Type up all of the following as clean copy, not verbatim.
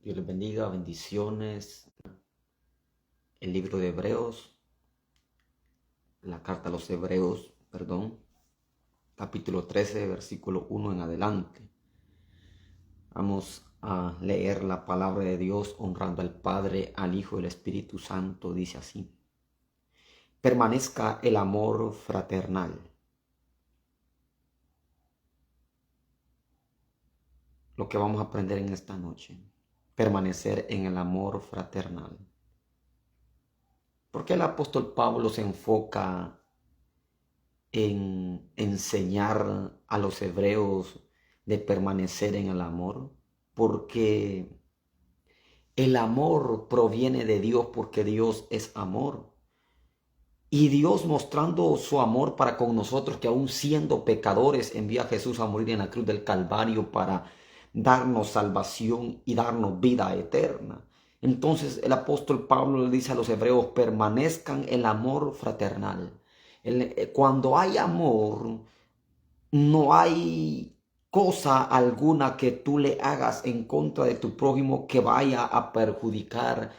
Dios les bendiga, bendiciones. El libro de Hebreos, la carta a los Hebreos, capítulo 13, versículo 1 en adelante. Vamos a leer la palabra de Dios honrando al Padre, al Hijo y al Espíritu Santo. Dice así: permanezca el amor fraternal. Lo que vamos a aprender en esta noche: permanecer en el amor fraternal. ¿Por qué el apóstol Pablo se enfoca en enseñar a los hebreos de permanecer en el amor? Porque el amor proviene de Dios, porque Dios es amor. Y Dios, mostrando su amor para con nosotros, que aún siendo pecadores envía a Jesús a morir en la cruz del Calvario para darnos salvación y darnos vida eterna. Entonces el apóstol Pablo le dice a los hebreos: permanezcan en el amor fraternal. Cuando hay amor, no hay cosa alguna que tú le hagas en contra de tu prójimo que vaya a perjudicar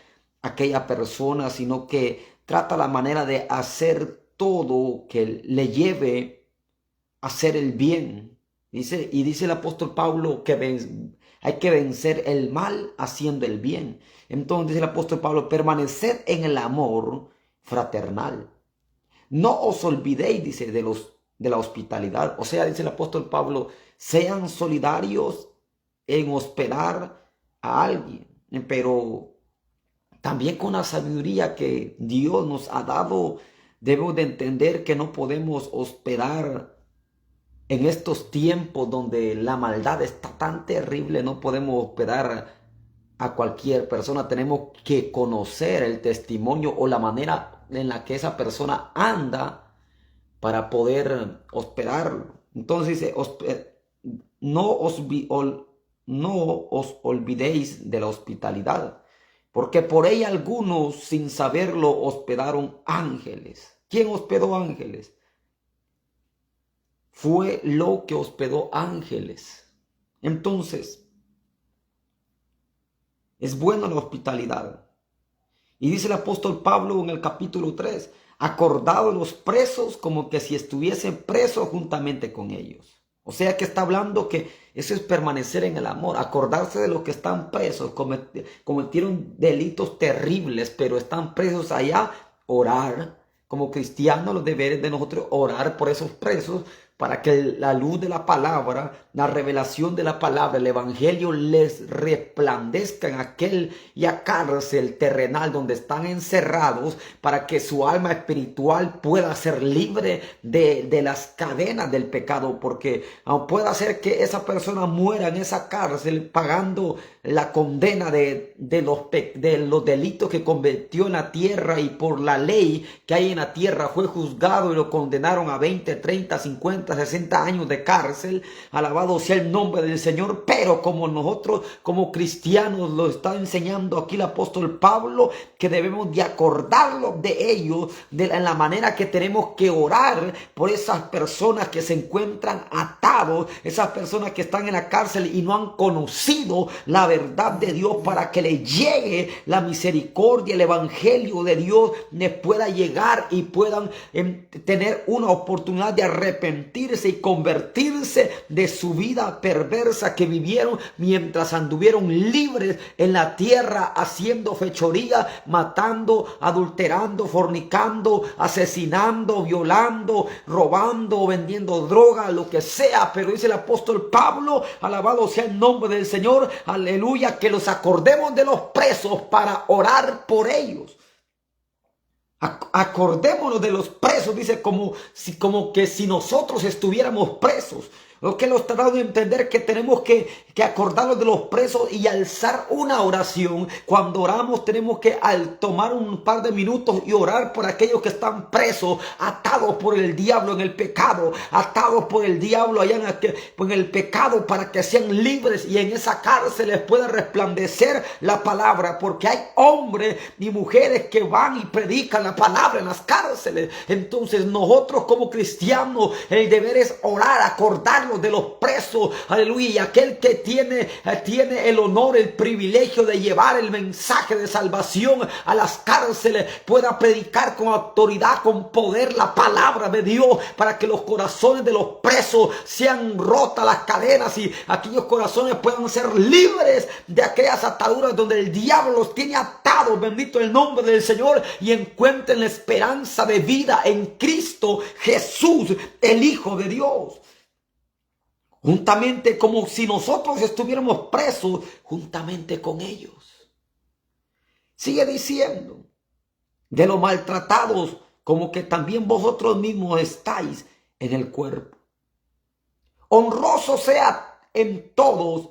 a aquella persona, sino que trata la manera de hacer todo que le lleve a hacer el bien. Dice el apóstol Pablo que hay que vencer el mal haciendo el bien. Entonces dice el apóstol Pablo: permaneced en el amor fraternal. No os olvidéis, dice, de la hospitalidad. O sea, dice el apóstol Pablo, sean solidarios en hospedar a alguien, pero también con la sabiduría que Dios nos ha dado, debemos de entender que no podemos hospedar en estos tiempos donde la maldad está tan terrible. No podemos hospedar a cualquier persona. Tenemos que conocer el testimonio o la manera en la que esa persona anda para poder hospedarlo. Entonces dice: no os olvidéis de la hospitalidad, porque por ella algunos sin saberlo hospedaron ángeles. ¿Quién hospedó ángeles? Fue lo que hospedó ángeles. Entonces, es buena la hospitalidad. Y dice el apóstol Pablo en el capítulo 3, acordado de los presos como que si estuviesen presos juntamente con ellos. O sea que está hablando que eso es permanecer en el amor, acordarse de los que están presos, cometieron delitos terribles, pero están presos allá. Orar como cristianos, los deberes de nosotros, orar por esos presos, para que la luz de la palabra, la revelación de la palabra, el evangelio les resplandezca en aquella cárcel terrenal donde están encerrados, para que su alma espiritual pueda ser libre de las cadenas del pecado, porque puede ser que esa persona muera en esa cárcel pagando la condena de los delitos que cometió en la tierra, y por la ley que hay en la tierra fue juzgado y lo condenaron a 20, 30, 50, 60 años de cárcel. Alabado sea el nombre del Señor. Pero como nosotros como cristianos lo está enseñando aquí el apóstol Pablo, que debemos de acordarnos de ellos, en la manera que tenemos que orar por esas personas que se encuentran atados, esas personas que están en la cárcel y no han conocido la verdad de Dios, para que les llegue la misericordia, el evangelio de Dios les pueda llegar y puedan tener una oportunidad de arrepentirse y convertirse de su vida perversa que vivieron mientras anduvieron libres en la tierra, haciendo fechoría, matando, adulterando, fornicando, asesinando, violando, robando, vendiendo droga, lo que sea. Pero dice el apóstol Pablo, alabado sea el nombre del Señor, aleluya, que los acordemos de los presos para orar por ellos. Acordémonos de los presos, dice, como que si nosotros estuviéramos presos. Lo que nos trata de entender que tenemos que acordarnos de los presos y alzar una oración. Cuando oramos tenemos que tomar un par de minutos y orar por aquellos que están presos, atados por el diablo en el pecado, atados por el diablo allá en el pecado, para que sean libres y en esa cárcel les pueda resplandecer la palabra, porque hay hombres y mujeres que van y predican la palabra en las cárceles. Entonces nosotros como cristianos, el deber es orar, acordarnos guiarlos, de los presos, aleluya, y aquel que tiene el honor, el privilegio de llevar el mensaje de salvación a las cárceles, pueda predicar con autoridad, con poder la palabra de Dios, para que los corazones de los presos sean rotas las cadenas y aquellos corazones puedan ser libres de aquellas ataduras donde el diablo los tiene atados, bendito el nombre del Señor, y encuentren la esperanza de vida en Cristo Jesús, el Hijo de Dios. Juntamente, como si nosotros estuviéramos presos juntamente con ellos. Sigue diciendo, de los maltratados, como que también vosotros mismos estáis en el cuerpo. Honroso sea en todos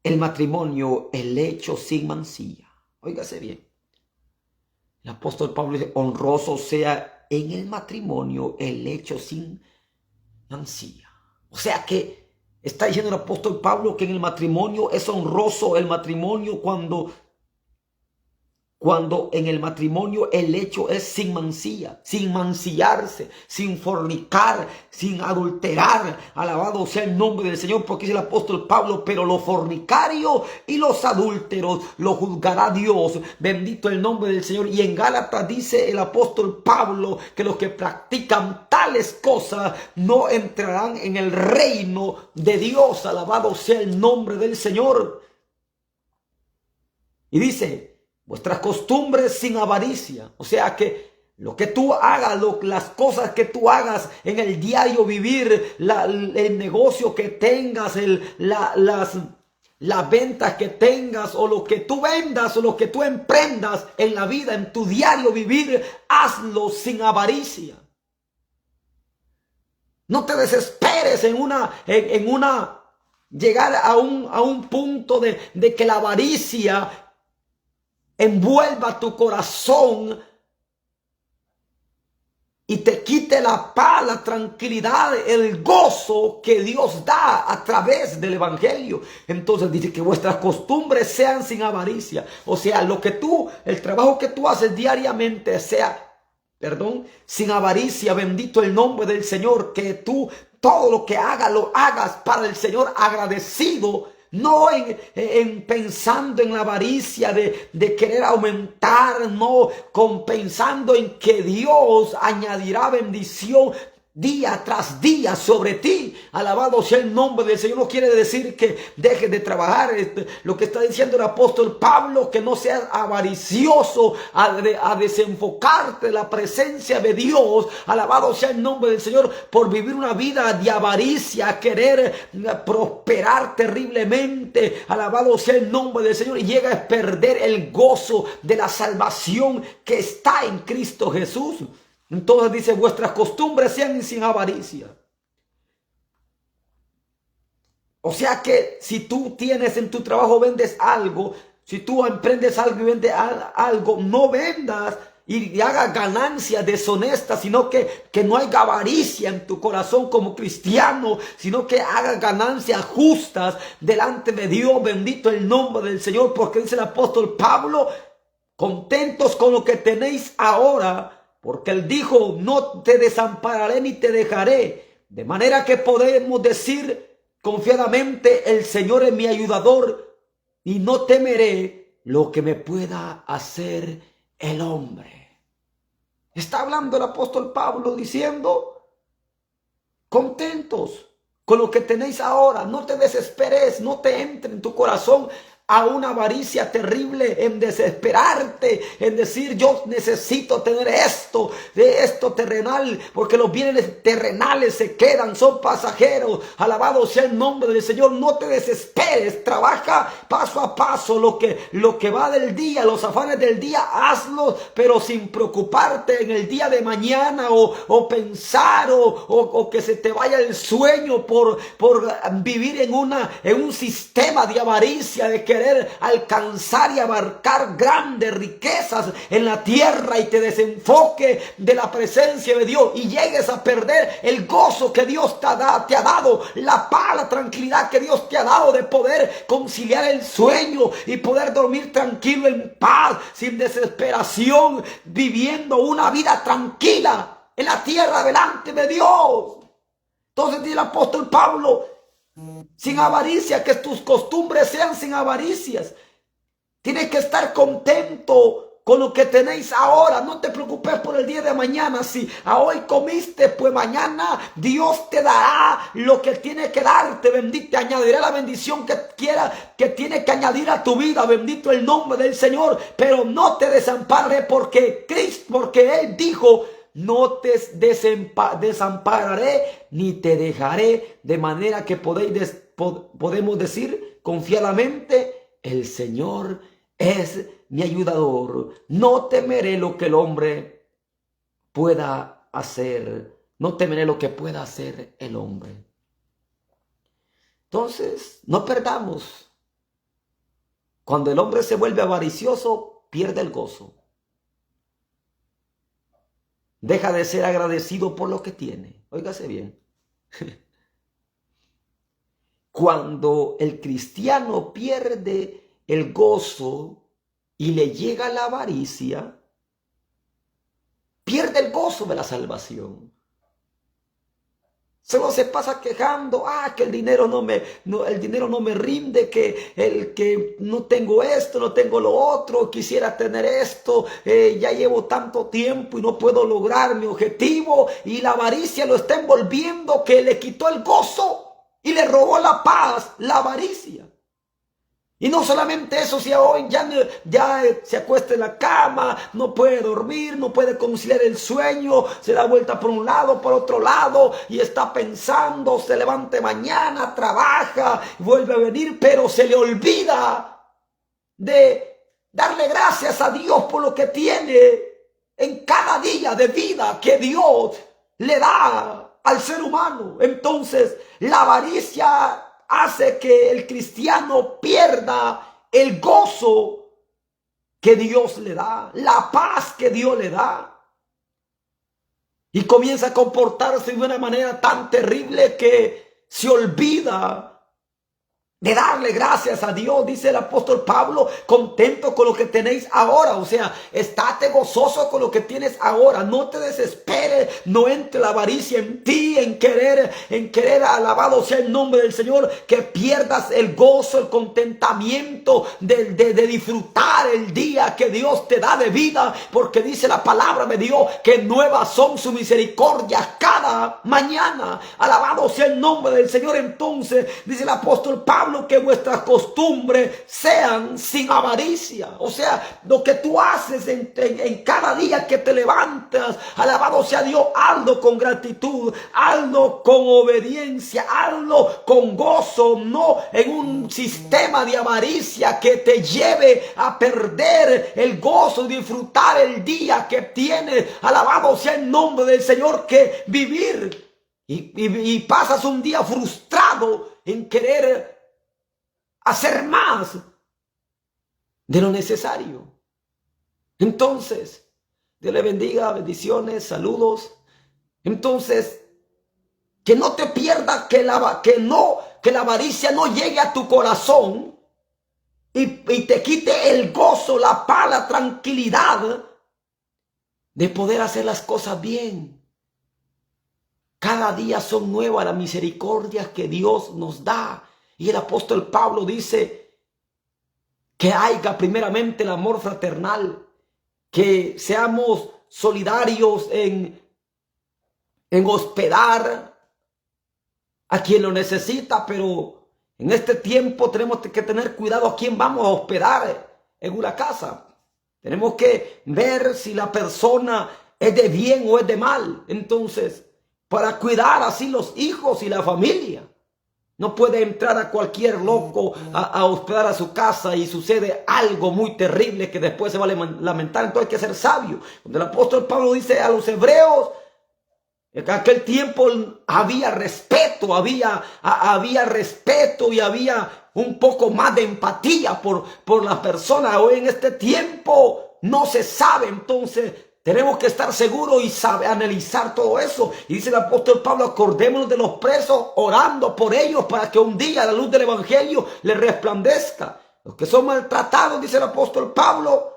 el matrimonio, el hecho sin mancilla. Óigase bien. El apóstol Pablo dice, honroso sea en el matrimonio el hecho sin mancilla. O sea que está diciendo el apóstol Pablo que en el matrimonio es honroso el matrimonio cuando en el matrimonio el hecho es sin mancilla, sin mancillarse, sin fornicar, sin adulterar. Alabado sea el nombre del Señor, porque dice el apóstol Pablo, pero los fornicarios y los adúlteros lo juzgará Dios. Bendito el nombre del Señor. Y en Gálatas dice el apóstol Pablo que los que practican tales cosas no entrarán en el reino de Dios. Alabado sea el nombre del Señor. Y dice, vuestras costumbres sin avaricia. O sea que lo que tú hagas, las cosas que tú hagas en el diario vivir, el negocio que tengas, las ventas que tengas, o lo que tú vendas, o lo que tú emprendas en la vida, en tu diario vivir, hazlo sin avaricia. No te desesperes llegar a un punto de que la avaricia envuelva tu corazón y te quite la paz, la tranquilidad, el gozo que Dios da a través del evangelio. Entonces dice que vuestras costumbres sean sin avaricia. O sea, el trabajo que tú haces diariamente sea, sin avaricia. Bendito el nombre del Señor. Que tú todo lo que hagas, lo hagas para el Señor agradecido. No pensando en la avaricia de querer aumentar, no pensando en que Dios añadirá bendición día tras día sobre ti. Alabado sea el nombre del Señor. No quiere decir que dejes de trabajar. Lo que está diciendo el apóstol Pablo, que no seas avaricioso a desenfocarte de la presencia de Dios. Alabado sea el nombre del Señor, por vivir una vida de avaricia, querer prosperar terriblemente. Alabado sea el nombre del Señor, y llega a perder el gozo de la salvación que está en Cristo Jesús. Entonces dice, vuestras costumbres sean sin avaricia. O sea que si tú tienes en tu trabajo, vendes algo, si tú emprendes algo y vendes algo, no vendas y hagas ganancias deshonestas, sino que no haya avaricia en tu corazón como cristiano, sino que hagas ganancias justas delante de Dios. Bendito el nombre del Señor, porque dice el apóstol Pablo, contentos con lo que tenéis ahora, porque él dijo, no te desampararé ni te dejaré. De manera que podemos decir confiadamente, el Señor es mi ayudador y no temeré lo que me pueda hacer el hombre. Está hablando el apóstol Pablo diciendo, contentos con lo que tenéis ahora. No te desesperes, no te entre en tu corazón a una avaricia terrible, en desesperarte, en decir, yo necesito tener esto terrenal, porque los bienes terrenales se quedan, son pasajeros. Alabado sea el nombre del Señor. No te desesperes, trabaja paso a paso lo que va del día, los afanes del día, hazlos, pero sin preocuparte en el día de mañana, o pensar o que se te vaya el sueño por vivir en un sistema de avaricia, de querer alcanzar y abarcar grandes riquezas en la tierra, y te desenfoque de la presencia de Dios y llegues a perder el gozo que Dios te ha dado, la paz, la tranquilidad que Dios te ha dado, de poder conciliar el sueño y poder dormir tranquilo, en paz, sin desesperación, viviendo una vida tranquila en la tierra delante de Dios. Entonces dice el apóstol Pablo, sin avaricia, que tus costumbres sean sin avaricias. Tienes que estar contento con lo que tenéis ahora. No te preocupes por el día de mañana. Si a hoy comiste, pues mañana Dios te dará lo que tiene que darte. Bendito, te añadirá la bendición que quiera, que tiene que añadir a tu vida. Bendito el nombre del Señor. Pero no te desampararé, porque Él dijo: no te desampararé ni te dejaré. De manera que podemos decir confiadamente: el Señor es mi ayudador. No temeré lo que el hombre pueda hacer. No temeré lo que pueda hacer el hombre. Entonces, no perdamos. Cuando el hombre se vuelve avaricioso, pierde el gozo. Deja de ser agradecido por lo que tiene. Óigase bien. Cuando el cristiano pierde el gozo y le llega la avaricia, pierde el gozo de la salvación. Solo se pasa quejando: que el dinero no me rinde, que no tengo esto, no tengo lo otro, quisiera tener esto, ya llevo tanto tiempo y no puedo lograr mi objetivo. Y la avaricia lo está envolviendo, que le quitó el gozo y le robó la paz, la avaricia. Y no solamente eso, si hoy ya se acuesta en la cama, no puede dormir, no puede conciliar el sueño, se da vuelta por un lado, por otro lado, y está pensando, se levanta mañana, trabaja, vuelve a venir, pero se le olvida de darle gracias a Dios por lo que tiene en cada día de vida que Dios le da al ser humano. Entonces, la avaricia hace que el cristiano pierda el gozo que Dios le da, la paz que Dios le da. Y comienza a comportarse de una manera tan terrible que se olvida de darle gracias a Dios. Dice el apóstol Pablo: contento con lo que tenéis ahora. O sea, estate gozoso con lo que tienes ahora. No te desesperes, no entre la avaricia en ti, en querer, alabado sea el nombre del Señor, que pierdas el gozo, el contentamiento de disfrutar el día que Dios te da de vida, porque dice la palabra de Dios que nuevas son sus misericordias cada mañana. Alabado sea el nombre del Señor. Entonces dice el apóstol Pablo que vuestras costumbres sean sin avaricia. O sea, lo que tú haces en cada día que te levantas, alabado sea Dios, hazlo con gratitud, hazlo con obediencia, hazlo con gozo, no en un sistema de avaricia que te lleve a perder el gozo y disfrutar el día que tienes. Alabado sea el nombre del Señor, que vivir y pasas un día frustrado en querer hacer más de lo necesario. Entonces, Dios le bendiga, bendiciones, saludos. Entonces, que no te pierdas, que la avaricia no llegue a tu corazón y te quite el gozo, la paz, la tranquilidad de poder hacer las cosas bien. Cada día son nuevas las misericordias que Dios nos da. Y el apóstol Pablo dice que haya primeramente el amor fraternal, que seamos solidarios en hospedar a quien lo necesita, pero en este tiempo tenemos que tener cuidado a quién vamos a hospedar en una casa. Tenemos que ver si la persona es de bien o es de mal. Entonces, para cuidar así los hijos y la familia. No puede entrar a cualquier loco a hospedar a su casa y sucede algo muy terrible que después se va a lamentar. Entonces hay que ser sabio. Cuando el apóstol Pablo dice a los hebreos, en aquel tiempo había respeto, había respeto y había un poco más de empatía por las personas. Hoy en este tiempo no se sabe. Entonces tenemos que estar seguros y saber analizar todo eso. Y dice el apóstol Pablo: acordémonos de los presos, orando por ellos para que un día la luz del evangelio les resplandezca. Los que son maltratados, dice el apóstol Pablo,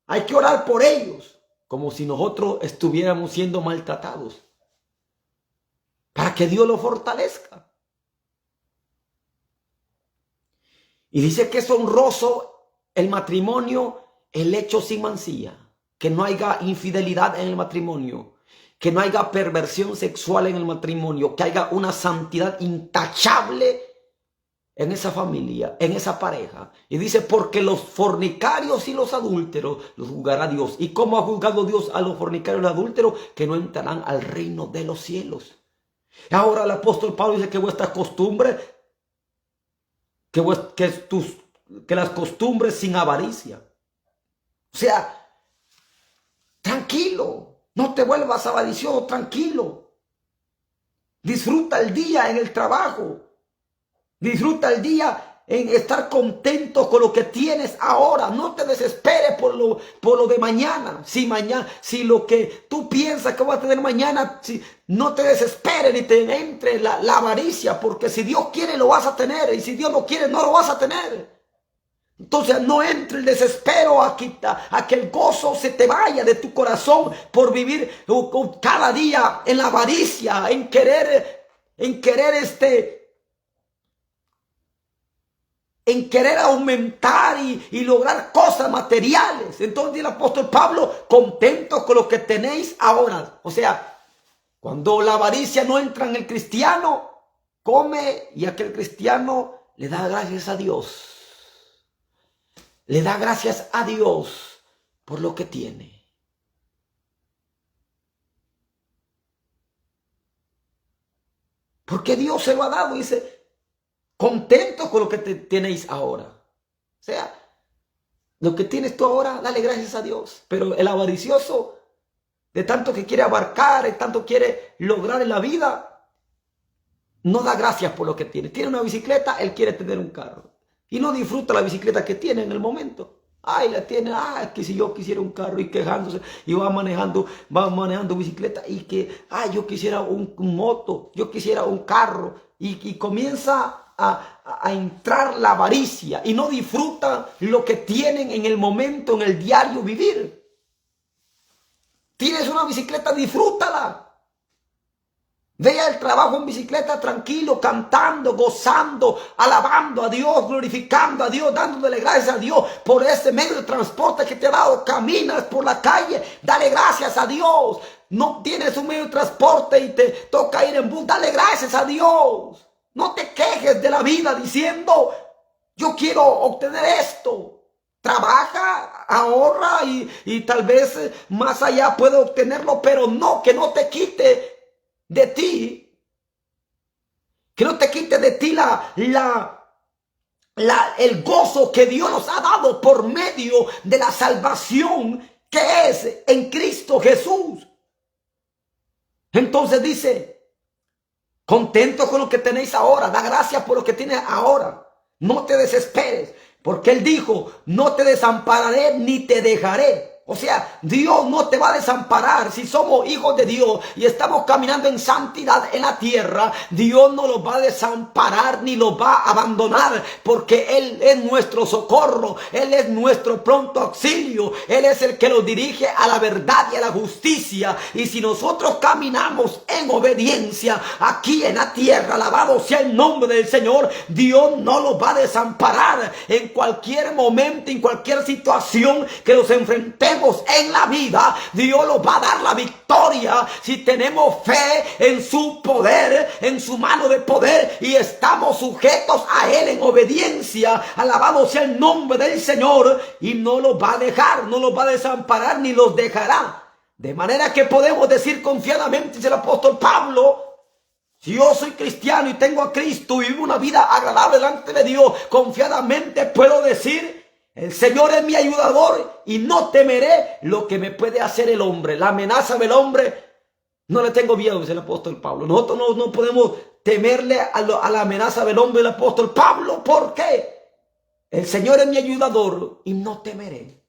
hay que orar por ellos, como si nosotros estuviéramos siendo maltratados. para que Dios lo fortalezca. Y dice que es honroso el matrimonio, el hecho sin mancilla, que no haya infidelidad en el matrimonio, que no haya perversión sexual en el matrimonio, que haya una santidad intachable en esa familia, en esa pareja. Y dice, porque los fornicarios y los adúlteros los juzgará Dios. ¿Y cómo ha juzgado Dios a los fornicarios y los adúlteros? Que no entrarán al reino de los cielos. Ahora el apóstol Pablo dice que vuestras costumbres, que las costumbres sin avaricia. O sea, tranquilo, no te vuelvas avaricioso, tranquilo. Disfruta el día en el trabajo. Disfruta el día en estar contento con lo que tienes ahora. No te desesperes por lo de mañana. Si lo que tú piensas que vas a tener mañana, no te desesperes ni te entre la avaricia, porque si Dios quiere lo vas a tener, y si Dios no quiere no lo vas a tener. Entonces no entre el desespero a que el gozo se te vaya de tu corazón por vivir cada día en la avaricia, en querer aumentar y lograr cosas materiales. Entonces el apóstol Pablo, contentos con lo que tenéis ahora. O sea, cuando la avaricia no entra en el cristiano, come y aquel cristiano le da gracias a Dios. Le da gracias a Dios por lo que tiene. Porque Dios se lo ha dado, dice, contento con lo que tenéis ahora. O sea, lo que tienes tú ahora, dale gracias a Dios. Pero el avaricioso, de tanto que quiere abarcar, de tanto quiere lograr en la vida, no da gracias por lo que tiene. Tiene una bicicleta, él quiere tener un carro. Y no disfruta la bicicleta que tiene en el momento. Ay, la tiene, que si yo quisiera un carro, y quejándose, y va manejando bicicleta, y que, yo quisiera un moto, yo quisiera un carro, y comienza a entrar la avaricia, y no disfruta lo que tienen en el momento, en el diario vivir. Tienes una bicicleta, disfrútala. Ve al trabajo en bicicleta tranquilo, cantando, gozando, alabando a Dios, glorificando a Dios, dándole gracias a Dios por ese medio de transporte que te ha dado. Caminas por la calle, dale gracias a Dios. No tienes un medio de transporte y te toca ir en bus, dale gracias a Dios. No te quejes de la vida diciendo, yo quiero obtener esto. Trabaja, ahorra y tal vez más allá pueda obtenerlo, pero que no te quite de ti, que no te quite de ti el gozo que Dios nos ha dado por medio de la salvación que es en Cristo Jesús. Entonces dice, contento con lo que tenéis ahora, da gracias por lo que tienes ahora, no te desesperes, porque Él dijo, no te desampararé ni te dejaré. O sea, Dios no te va a desamparar. Si somos hijos de Dios y estamos caminando en santidad en la tierra, Dios no los va a desamparar ni los va a abandonar, porque Él es nuestro socorro, Él es nuestro pronto auxilio, Él es el que nos dirige a la verdad y a la justicia. Y si nosotros caminamos en obediencia aquí en la tierra, alabado sea el nombre del Señor, Dios no los va a desamparar en cualquier momento, en cualquier situación que nos enfrentemos en la vida. Dios nos va a dar la victoria si tenemos fe en su poder, en su mano de poder, y estamos sujetos a Él en obediencia. Alabado sea el nombre del Señor, y no los va a dejar, no los va a desamparar ni los dejará. De manera que podemos decir confiadamente, dice el apóstol Pablo, si yo soy cristiano y tengo a Cristo y vivo una vida agradable delante de Dios, confiadamente puedo decir, el Señor es mi ayudador y no temeré lo que me puede hacer el hombre. La amenaza del hombre no le tengo miedo, dice el apóstol Pablo. Nosotros no podemos temerle a la amenaza del hombre del apóstol Pablo. ¿Por qué? El Señor es mi ayudador y no temeré.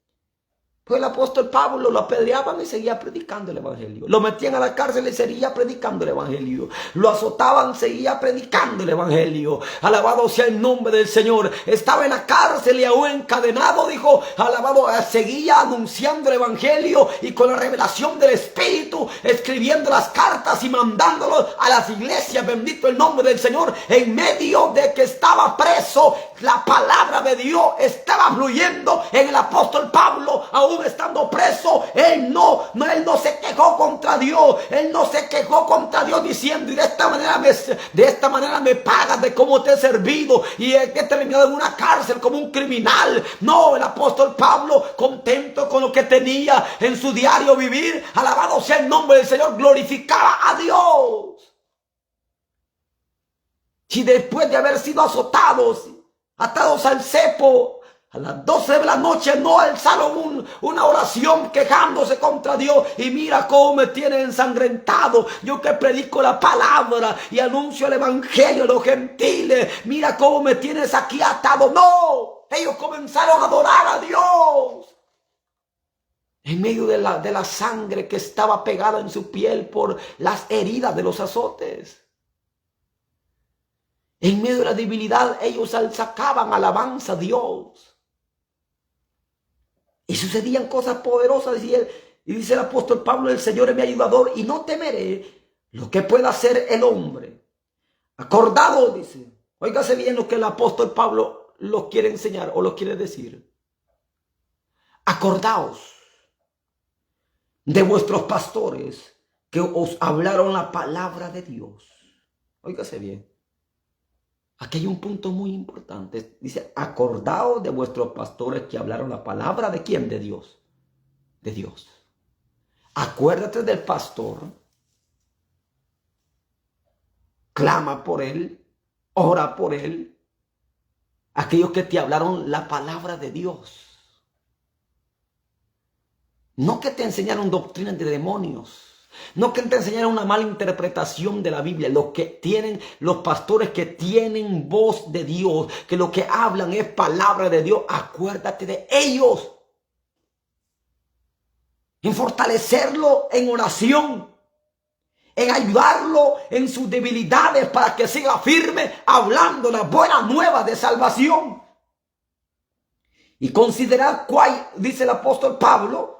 Pues el apóstol Pablo lo apedreaban y seguía predicando el evangelio. Lo metían a la cárcel y seguía predicando el evangelio. Lo azotaban, seguía predicando el evangelio. Alabado sea el nombre del Señor. Estaba en la cárcel y aún encadenado, dijo, alabado, seguía anunciando el evangelio y con la revelación del Espíritu, escribiendo las cartas y mandándolos a las iglesias. Bendito el nombre del Señor. En medio de que estaba preso, la palabra de Dios estaba fluyendo en el apóstol Pablo. Aún estando preso, él no se quejó contra Dios. Él no se quejó contra Dios diciendo, y de esta manera me pagas de cómo te he servido y he terminado en una cárcel como un criminal. No, el apóstol Pablo, contento con lo que tenía en su diario vivir, alabado sea el nombre del Señor, glorificaba a Dios. Y después de haber sido azotados, atados al cepo, a las 12 de la noche no alzaron una oración quejándose contra Dios. Y mira cómo me tiene ensangrentado. Yo que predico la palabra y anuncio el evangelio a los gentiles. Mira cómo me tienes aquí atado. No, ellos comenzaron a adorar a Dios. En medio de la sangre que estaba pegada en su piel por las heridas de los azotes. En medio de la debilidad ellos sacaban alabanza a Dios. Y sucedían cosas poderosas. Y dice el apóstol Pablo, el Señor es mi ayudador y no temeré lo que pueda hacer el hombre. Acordado, dice. Óigase bien lo que el apóstol Pablo lo quiere enseñar o lo quiere decir. Acordaos de vuestros pastores que os hablaron la palabra de Dios. Óigase bien. Aquí hay un punto muy importante. Dice, acordaos de vuestros pastores que hablaron la palabra de ¿quién? De Dios. De Dios. Acuérdate del pastor. Clama por él. Ora por él. Aquellos que te hablaron la palabra de Dios. No que te enseñaron doctrinas de demonios. No que te enseñaron una mala interpretación de la Biblia. Los pastores que tienen voz de Dios, que lo que hablan es palabra de Dios, acuérdate de ellos. En fortalecerlo en oración. En ayudarlo en sus debilidades para que siga firme hablando la buena nueva de salvación. Y considerad cuál, dice el apóstol Pablo,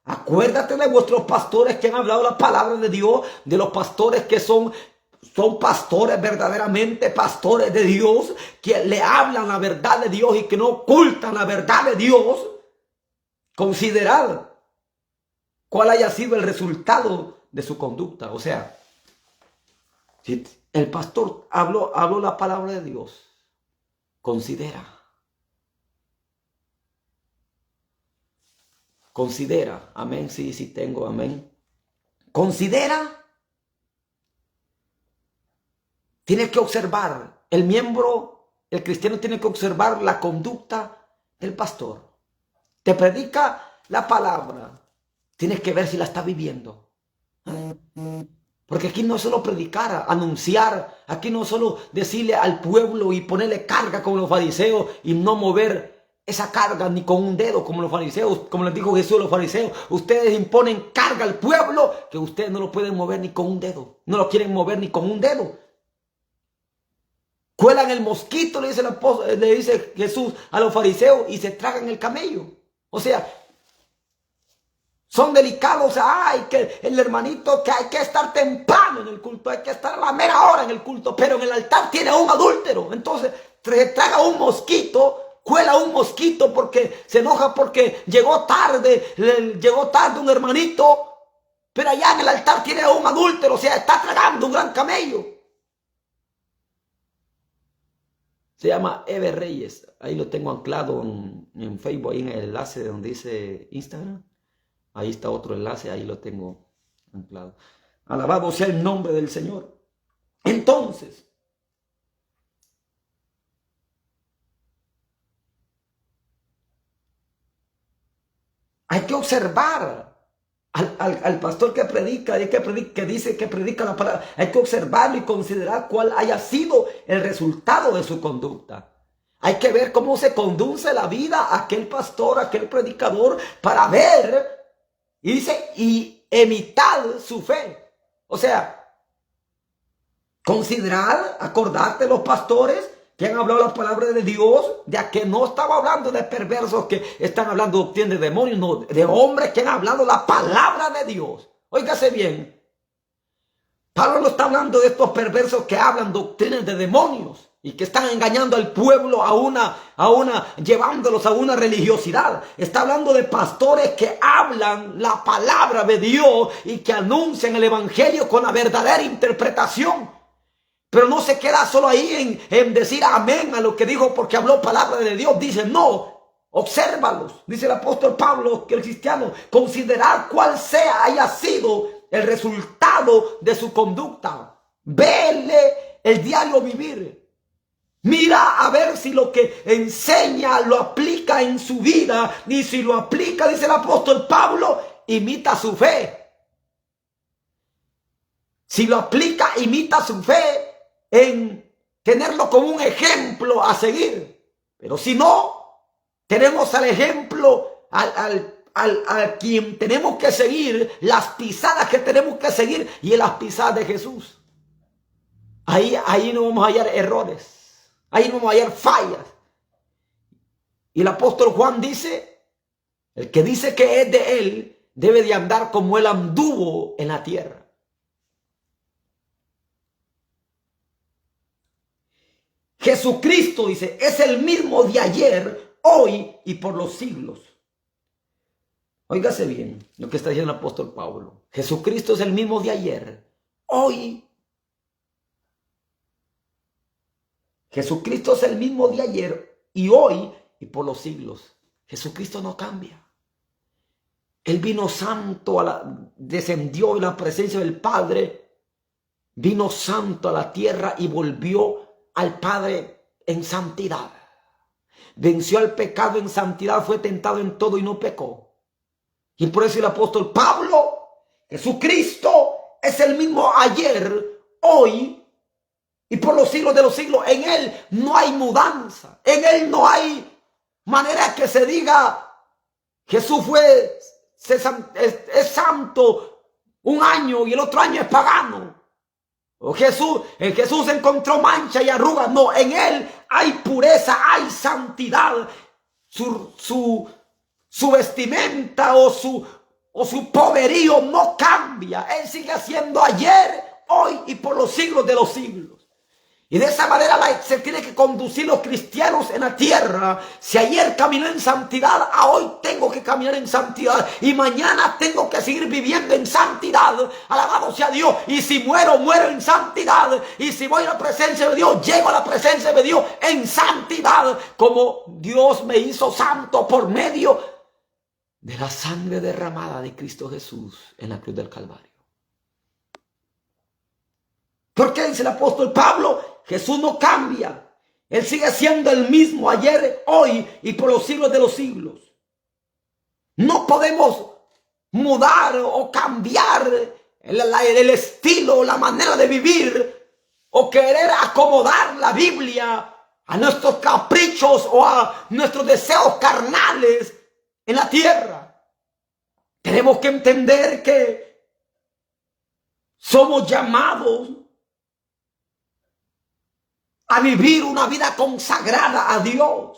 acuérdate de vuestros pastores que han hablado la palabra de Dios, de los pastores que son pastores verdaderamente, pastores de Dios, que le hablan la verdad de Dios y que no ocultan la verdad de Dios. Considerad cuál haya sido el resultado de su conducta. O sea, si el pastor habló la palabra de Dios, considera, amén, sí tengo, amén. Considera, tienes que observar, el cristiano tiene que observar la conducta del pastor. Te predica la palabra, tienes que ver si la está viviendo. Porque aquí no es solo predicar, anunciar, aquí no es solo decirle al pueblo y ponerle carga como los fariseos y no mover esa carga ni con un dedo como los fariseos, como les dijo Jesús a los fariseos. Ustedes imponen carga al pueblo que ustedes no lo pueden mover ni con un dedo. No lo quieren mover ni con un dedo. Cuelan el mosquito, le dice Jesús a los fariseos, y se tragan el camello. O sea, son delicados. Ay, que el hermanito, que hay que estar temprano en el culto, hay que estar a la mera hora en el culto, pero en el altar tiene un adúltero. Entonces se traga un mosquito. Cuela un mosquito porque se enoja porque llegó tarde un hermanito, pero allá en el altar tiene a un adúltero, o sea, está tragando un gran camello. Se llama Ever Reyes, ahí lo tengo anclado en Facebook, ahí en el enlace donde dice Instagram, ahí está otro enlace, ahí lo tengo anclado. Alabado sea el nombre del Señor. Entonces, hay que observar al pastor que predica, que dice que predica la palabra. Hay que observarlo y considerar cuál haya sido el resultado de su conducta. Hay que ver cómo se conduce la vida aquel pastor, aquel predicador, para ver, y dice, y imitar su fe. O sea, considerar, acordarte los pastores que han hablado la palabra de Dios, de que no estaba hablando de perversos que están hablando doctrina de demonios, no, de hombres que han hablado la palabra de Dios. Óigase bien. Pablo no está hablando de estos perversos que hablan doctrinas de demonios y que están engañando al pueblo llevándolos a una religiosidad. Está hablando de pastores que hablan la palabra de Dios y que anuncian el evangelio con la verdadera interpretación. Pero no se queda solo ahí en decir amén a lo que dijo porque habló palabra de Dios. Dice, no, obsérvalos. Dice el apóstol Pablo, que el cristiano, considerar cuál haya sido el resultado de su conducta. Vele el diario vivir. Mira a ver si lo que enseña lo aplica en su vida. Y si lo aplica, dice el apóstol Pablo, imita su fe. Si lo aplica, imita su fe en tenerlo como un ejemplo a seguir. Pero si no, tenemos al ejemplo, a quien tenemos que seguir, las pisadas que tenemos que seguir, y en las pisadas de Jesús. Ahí no vamos a hallar errores, ahí no vamos a hallar fallas. Y el apóstol Juan dice, el que dice que es de él, debe de andar como él anduvo en la tierra. Jesucristo, dice, es el mismo de ayer, hoy y por los siglos. Óigase bien lo que está diciendo el apóstol Pablo. Jesucristo es el mismo de ayer, hoy. Jesucristo es el mismo de ayer y hoy y por los siglos. Jesucristo no cambia. Él vino santo, descendió en la presencia del Padre, vino santo a la tierra y volvió al Padre en santidad. Venció al pecado en santidad, fue tentado en todo y no pecó. Y por eso el apóstol Pablo, Jesucristo es el mismo ayer, hoy y por los siglos de los siglos. En él no hay mudanza, en él no hay manera que se diga Jesús es santo un año y el otro año es pagano. O en Jesús encontró mancha y arrugas. No, en él hay pureza, hay santidad. Su vestimenta o su poderío no cambia. Él sigue siendo ayer, hoy y por los siglos de los siglos. Y de esa manera se tiene que conducir los cristianos en la tierra. Si ayer caminé en santidad, a hoy tengo que caminar en santidad. Y mañana tengo que seguir viviendo en santidad. Alabado sea Dios. Y si muero, muero en santidad. Y si voy a la presencia de Dios, llego a la presencia de Dios en santidad. Como Dios me hizo santo por medio de la sangre derramada de Cristo Jesús en la cruz del Calvario. ¿Por qué dice el apóstol Pablo? Jesús no cambia. Él sigue siendo el mismo ayer, hoy y por los siglos de los siglos. No podemos mudar o cambiar el estilo, la manera de vivir o querer acomodar la Biblia a nuestros caprichos o a nuestros deseos carnales en la tierra. Tenemos que entender que somos llamados a vivir una vida consagrada a Dios.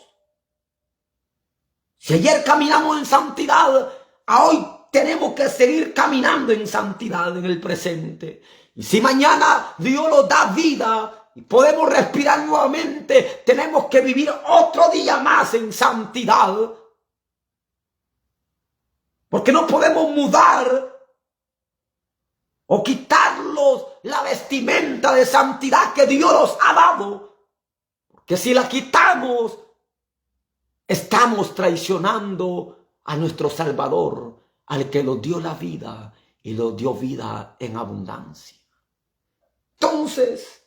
Si ayer caminamos en santidad, a hoy tenemos que seguir caminando en santidad en el presente. Y si mañana Dios nos da vida y podemos respirar nuevamente, tenemos que vivir otro día más en santidad. Porque no podemos mudar o quitarlos la vestimenta de santidad que Dios nos ha dado. Porque si la quitamos, estamos traicionando a nuestro Salvador, al que nos dio la vida y nos dio vida en abundancia. Entonces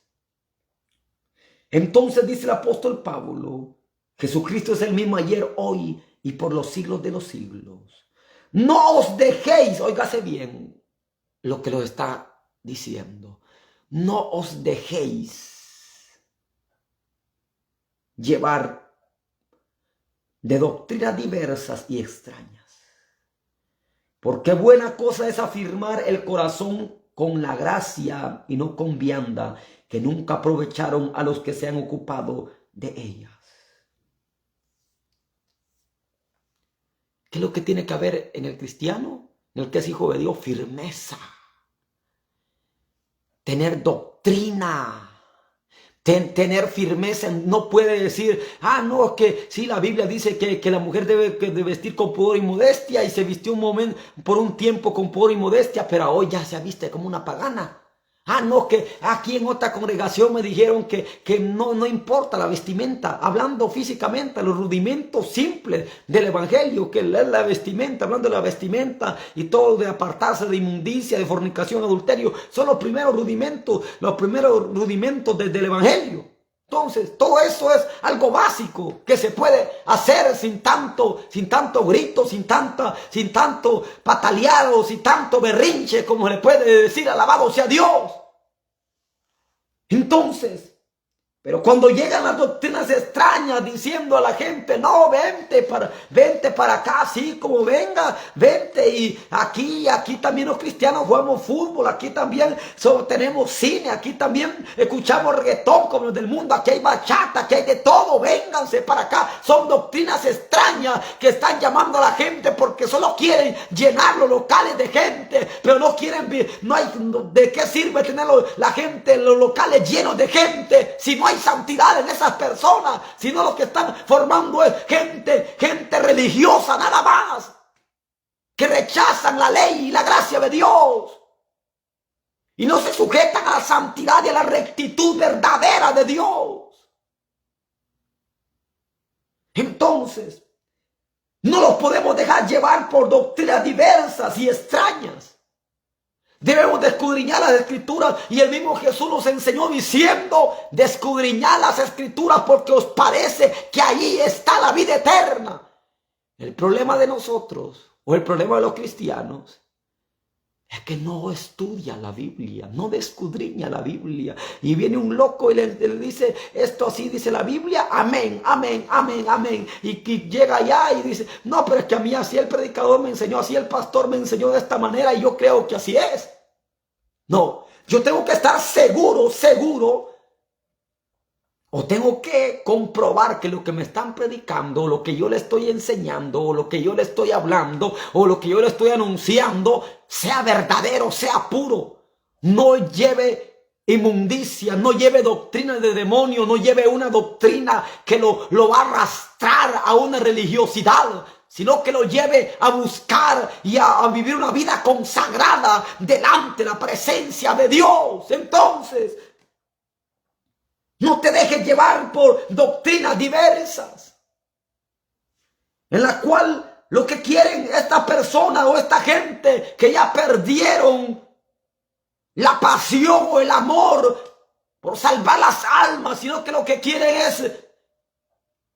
dice el apóstol Pablo, Jesucristo es el mismo ayer, hoy y por los siglos de los siglos. No os dejéis, óigase bien lo que lo está diciendo, no os dejéis llevar de doctrinas diversas y extrañas. Porque buena cosa es afirmar el corazón con la gracia y no con vianda, que nunca aprovecharon a los que se han ocupado de ellas. ¿Qué es lo que tiene que haber en el cristiano? En el que es hijo de Dios, firmeza. Tener doctrina. Tener firmeza. No puede decir, no, que sí, la Biblia dice que la mujer debe de vestir con pudor y modestia, y se vistió por un tiempo con pudor y modestia, pero hoy ya se viste como una pagana. No, que aquí en otra congregación me dijeron que no importa la vestimenta, hablando físicamente, los rudimentos simples del evangelio, que es la vestimenta, hablando de la vestimenta y todo, de apartarse de inmundicia, de fornicación, adulterio, son los primeros rudimentos del evangelio. Entonces, todo eso es algo básico que se puede hacer sin tanto grito, sin tanto patalear o sin tanto berrinche, como le puede decir, alabado sea Dios. Entonces, pero cuando llegan las doctrinas extrañas diciendo a la gente, no, vente para acá, así como venga, vente, y aquí también los cristianos jugamos fútbol, aquí también tenemos cine, aquí también escuchamos reggaetón como los del mundo, aquí hay bachata, aquí hay de todo, vénganse para acá. Son doctrinas extrañas que están llamando a la gente porque solo quieren llenar los locales de gente, pero no quieren, no hay, ¿de qué sirve tener la gente, los locales llenos de gente, si no hay santidad en esas personas, sino lo que están formando es gente religiosa nada más, que rechazan la ley y la gracia de Dios y no se sujetan a la santidad y a la rectitud verdadera de Dios. Entonces, no los podemos dejar llevar por doctrinas diversas y extrañas. Debemos de escudriñar las escrituras, y el mismo Jesús nos enseñó diciendo de escudriñar las escrituras porque os parece que ahí está la vida eterna. El problema de nosotros, o el problema de los cristianos, es que no estudia la Biblia, no escudriña la Biblia. Y viene un loco y le dice, esto así dice la Biblia, amén, amén, amén, amén. Y llega allá y dice, no, pero es que a mí así el predicador me enseñó, así el pastor me enseñó de esta manera y yo creo que así es. No, yo tengo que estar seguro, o tengo que comprobar que lo que me están predicando, o lo que yo le estoy enseñando, o lo que yo le estoy hablando, o lo que yo le estoy anunciando, sea verdadero, sea puro. No lleve inmundicia, no lleve doctrina de demonio, no lleve una doctrina que lo va a arrastrar a una religiosidad, sino que lo lleve a buscar y a vivir una vida consagrada delante de la presencia de Dios. Entonces, no te dejes llevar por doctrinas diversas, en la cual lo que quieren esta persona o esta gente que ya perdieron la pasión o el amor por salvar las almas, sino que lo que quieren es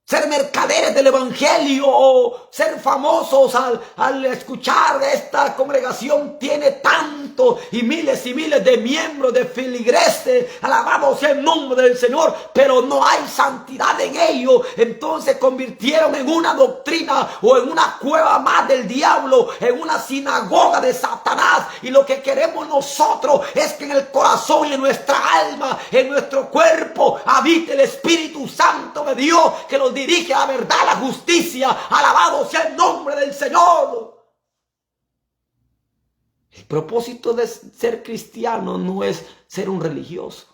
ser mercaderes del evangelio o ser famosos al escuchar esta congregación tiene tanto y miles de miembros, de feligreses, alabado sea el nombre del Señor, pero no hay santidad en ello. Entonces convirtieron en una doctrina o en una cueva más del diablo, en una sinagoga de Satanás. Y lo que queremos nosotros es que en el corazón y en nuestra alma, en nuestro cuerpo, habite el Espíritu Santo de Dios, que nos dirige a la verdad, a la justicia. Alabado sea el nombre del Señor. El propósito de ser cristiano no es ser un religioso.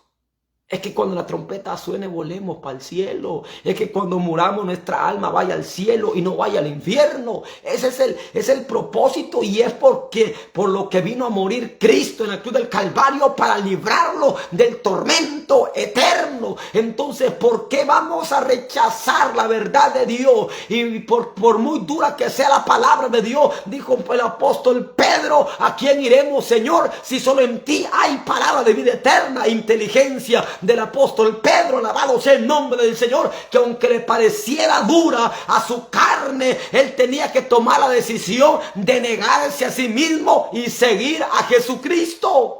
Es que cuando la trompeta suene volemos para el cielo. Es que cuando muramos nuestra alma vaya al cielo y no vaya al infierno. Ese es el propósito, y es por lo que vino a morir Cristo en la cruz del Calvario, para librarlo del tormento eterno. Entonces, ¿por qué vamos a rechazar la verdad de Dios? Y por muy dura que sea la palabra de Dios, dijo el apóstol Pedro, ¿a quién iremos, Señor, si solo en ti hay palabra de vida eterna? Inteligencia del apóstol Pedro, alabado sea el nombre del Señor, que aunque le pareciera dura a su carne, él tenía que tomar la decisión de negarse a sí mismo y seguir a Jesucristo.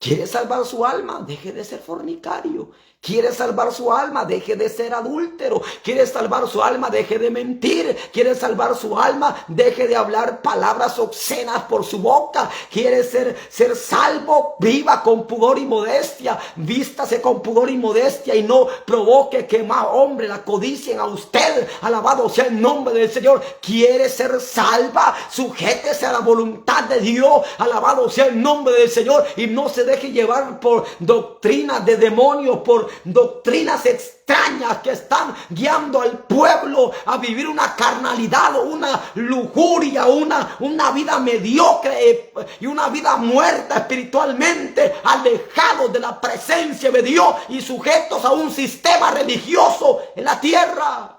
¿Quiere salvar su alma? Deje de ser fornicario. ¿Quiere salvar su alma? Deje de ser adúltero. ¿Quiere salvar su alma? Deje de mentir. ¿Quiere salvar su alma? Deje de hablar palabras obscenas por su boca. ¿Quiere ser salvo? Viva con pudor y modestia. Vístase con pudor y modestia y no provoque que más hombres la codicien a usted. Alabado sea el nombre del Señor. ¿Quiere ser salva? Sujétese a la voluntad de Dios. Alabado sea el nombre del Señor. Y no se deje llevar por doctrinas de demonios, por doctrinas extrañas que están guiando al pueblo a vivir una carnalidad o una lujuria, una vida mediocre y una vida muerta espiritualmente, alejados de la presencia de Dios y sujetos a un sistema religioso en la tierra.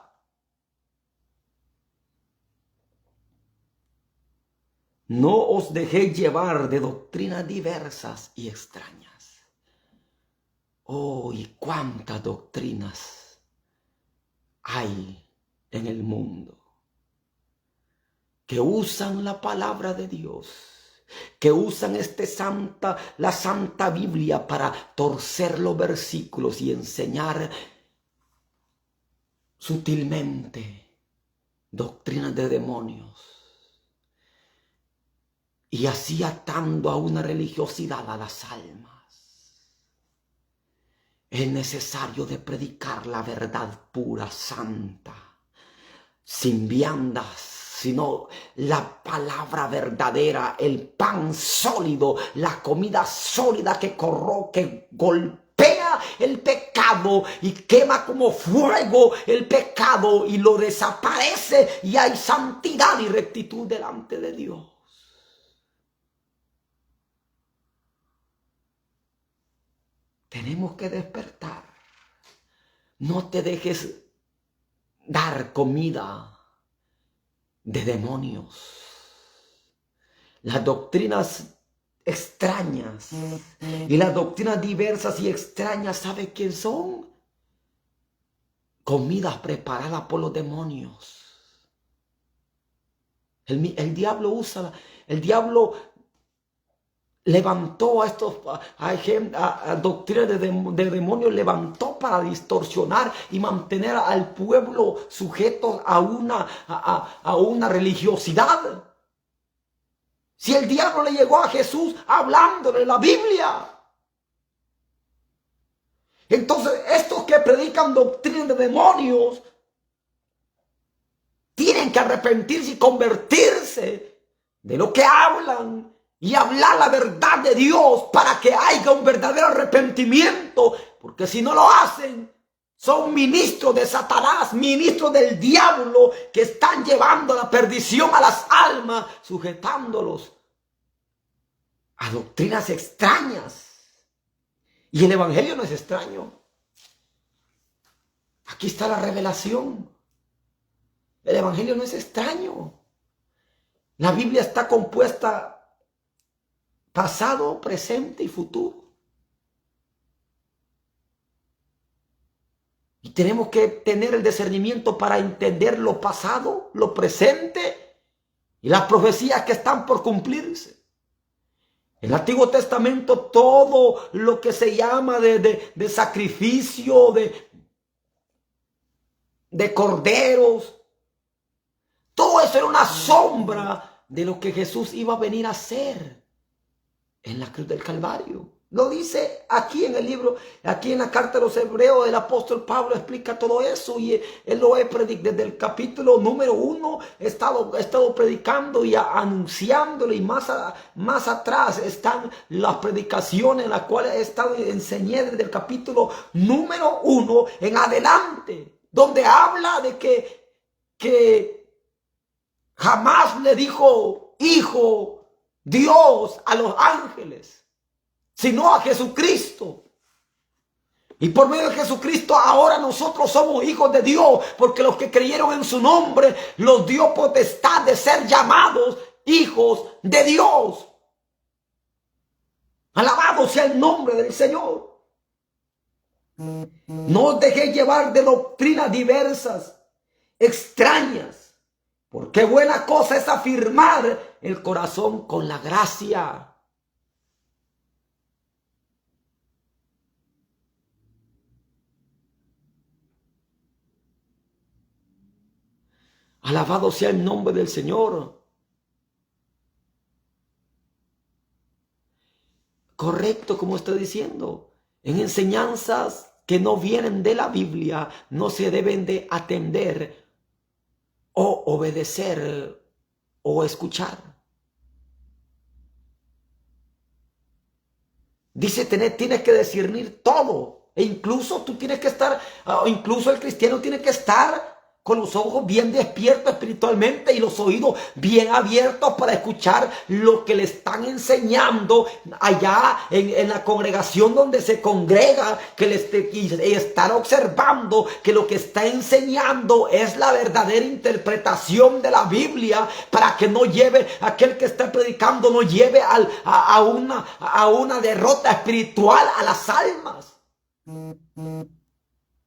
No os dejéis llevar de doctrinas diversas y extrañas. Oh, y cuántas doctrinas hay en el mundo que usan la palabra de Dios, que usan la Santa Biblia para torcer los versículos y enseñar sutilmente doctrinas de demonios. Y así atando a una religiosidad a las almas. Es necesario de predicar la verdad pura, santa, sin viandas, sino la palabra verdadera, el pan sólido, la comida sólida que golpea el pecado y quema como fuego el pecado y lo desaparece, y hay santidad y rectitud delante de Dios. Tenemos que despertar. No te dejes dar comida de demonios. Las doctrinas extrañas y las doctrinas diversas y extrañas, ¿sabe quién son? Comidas preparadas por los demonios. El diablo levantó a doctrinas de demonios, levantó para distorsionar y mantener al pueblo sujeto a una religiosidad. Si el diablo le llegó a Jesús hablándole la Biblia. Entonces estos que predican doctrinas de demonios tienen que arrepentirse y convertirse de lo que hablan y hablar la verdad de Dios para que haya un verdadero arrepentimiento, porque si no lo hacen, son ministros de Satanás, ministros del diablo, que están llevando a la perdición a las almas, sujetándolos a doctrinas extrañas. Y el evangelio no es extraño. Aquí está la revelación. El evangelio no es extraño. La Biblia está compuesta pasado, presente y futuro. Y tenemos que tener el discernimiento para entender lo pasado, lo presente y las profecías que están por cumplirse. En el Antiguo Testamento todo lo que se llama de sacrificio, de corderos, todo eso era una sombra de lo que Jesús iba a venir a hacer en la cruz del Calvario. Lo dice aquí en el libro, aquí en la carta de los Hebreos, el apóstol Pablo explica todo eso, y él lo he predicado desde el capítulo número 1, he estado predicando y anunciándolo, y más atrás están las predicaciones en las cuales he estado enseñando desde el capítulo número 1 en adelante, donde habla de que jamás le dijo hijo Dios a los ángeles, sino a Jesucristo. Y por medio de Jesucristo ahora nosotros somos hijos de Dios, porque los que creyeron en su nombre los dio potestad de ser llamados hijos de Dios. Alabado sea el nombre del Señor. No os dejéis llevar de doctrinas diversas, extrañas, porque buena cosa es afirmar el corazón con la gracia. Alabado sea el nombre del Señor. Correcto, como estoy diciendo. En enseñanzas que no vienen de la Biblia, no se deben de atender o obedecer o escuchar. Dice, tienes que discernir todo. E incluso tú tienes que estar, incluso el cristiano tiene que estar con los ojos bien despiertos espiritualmente y los oídos bien abiertos para escuchar lo que le están enseñando allá en la congregación donde se congrega, y estar observando que lo que está enseñando es la verdadera interpretación de la Biblia, para que no lleve, aquel que está predicando no lleve a una derrota espiritual a las almas.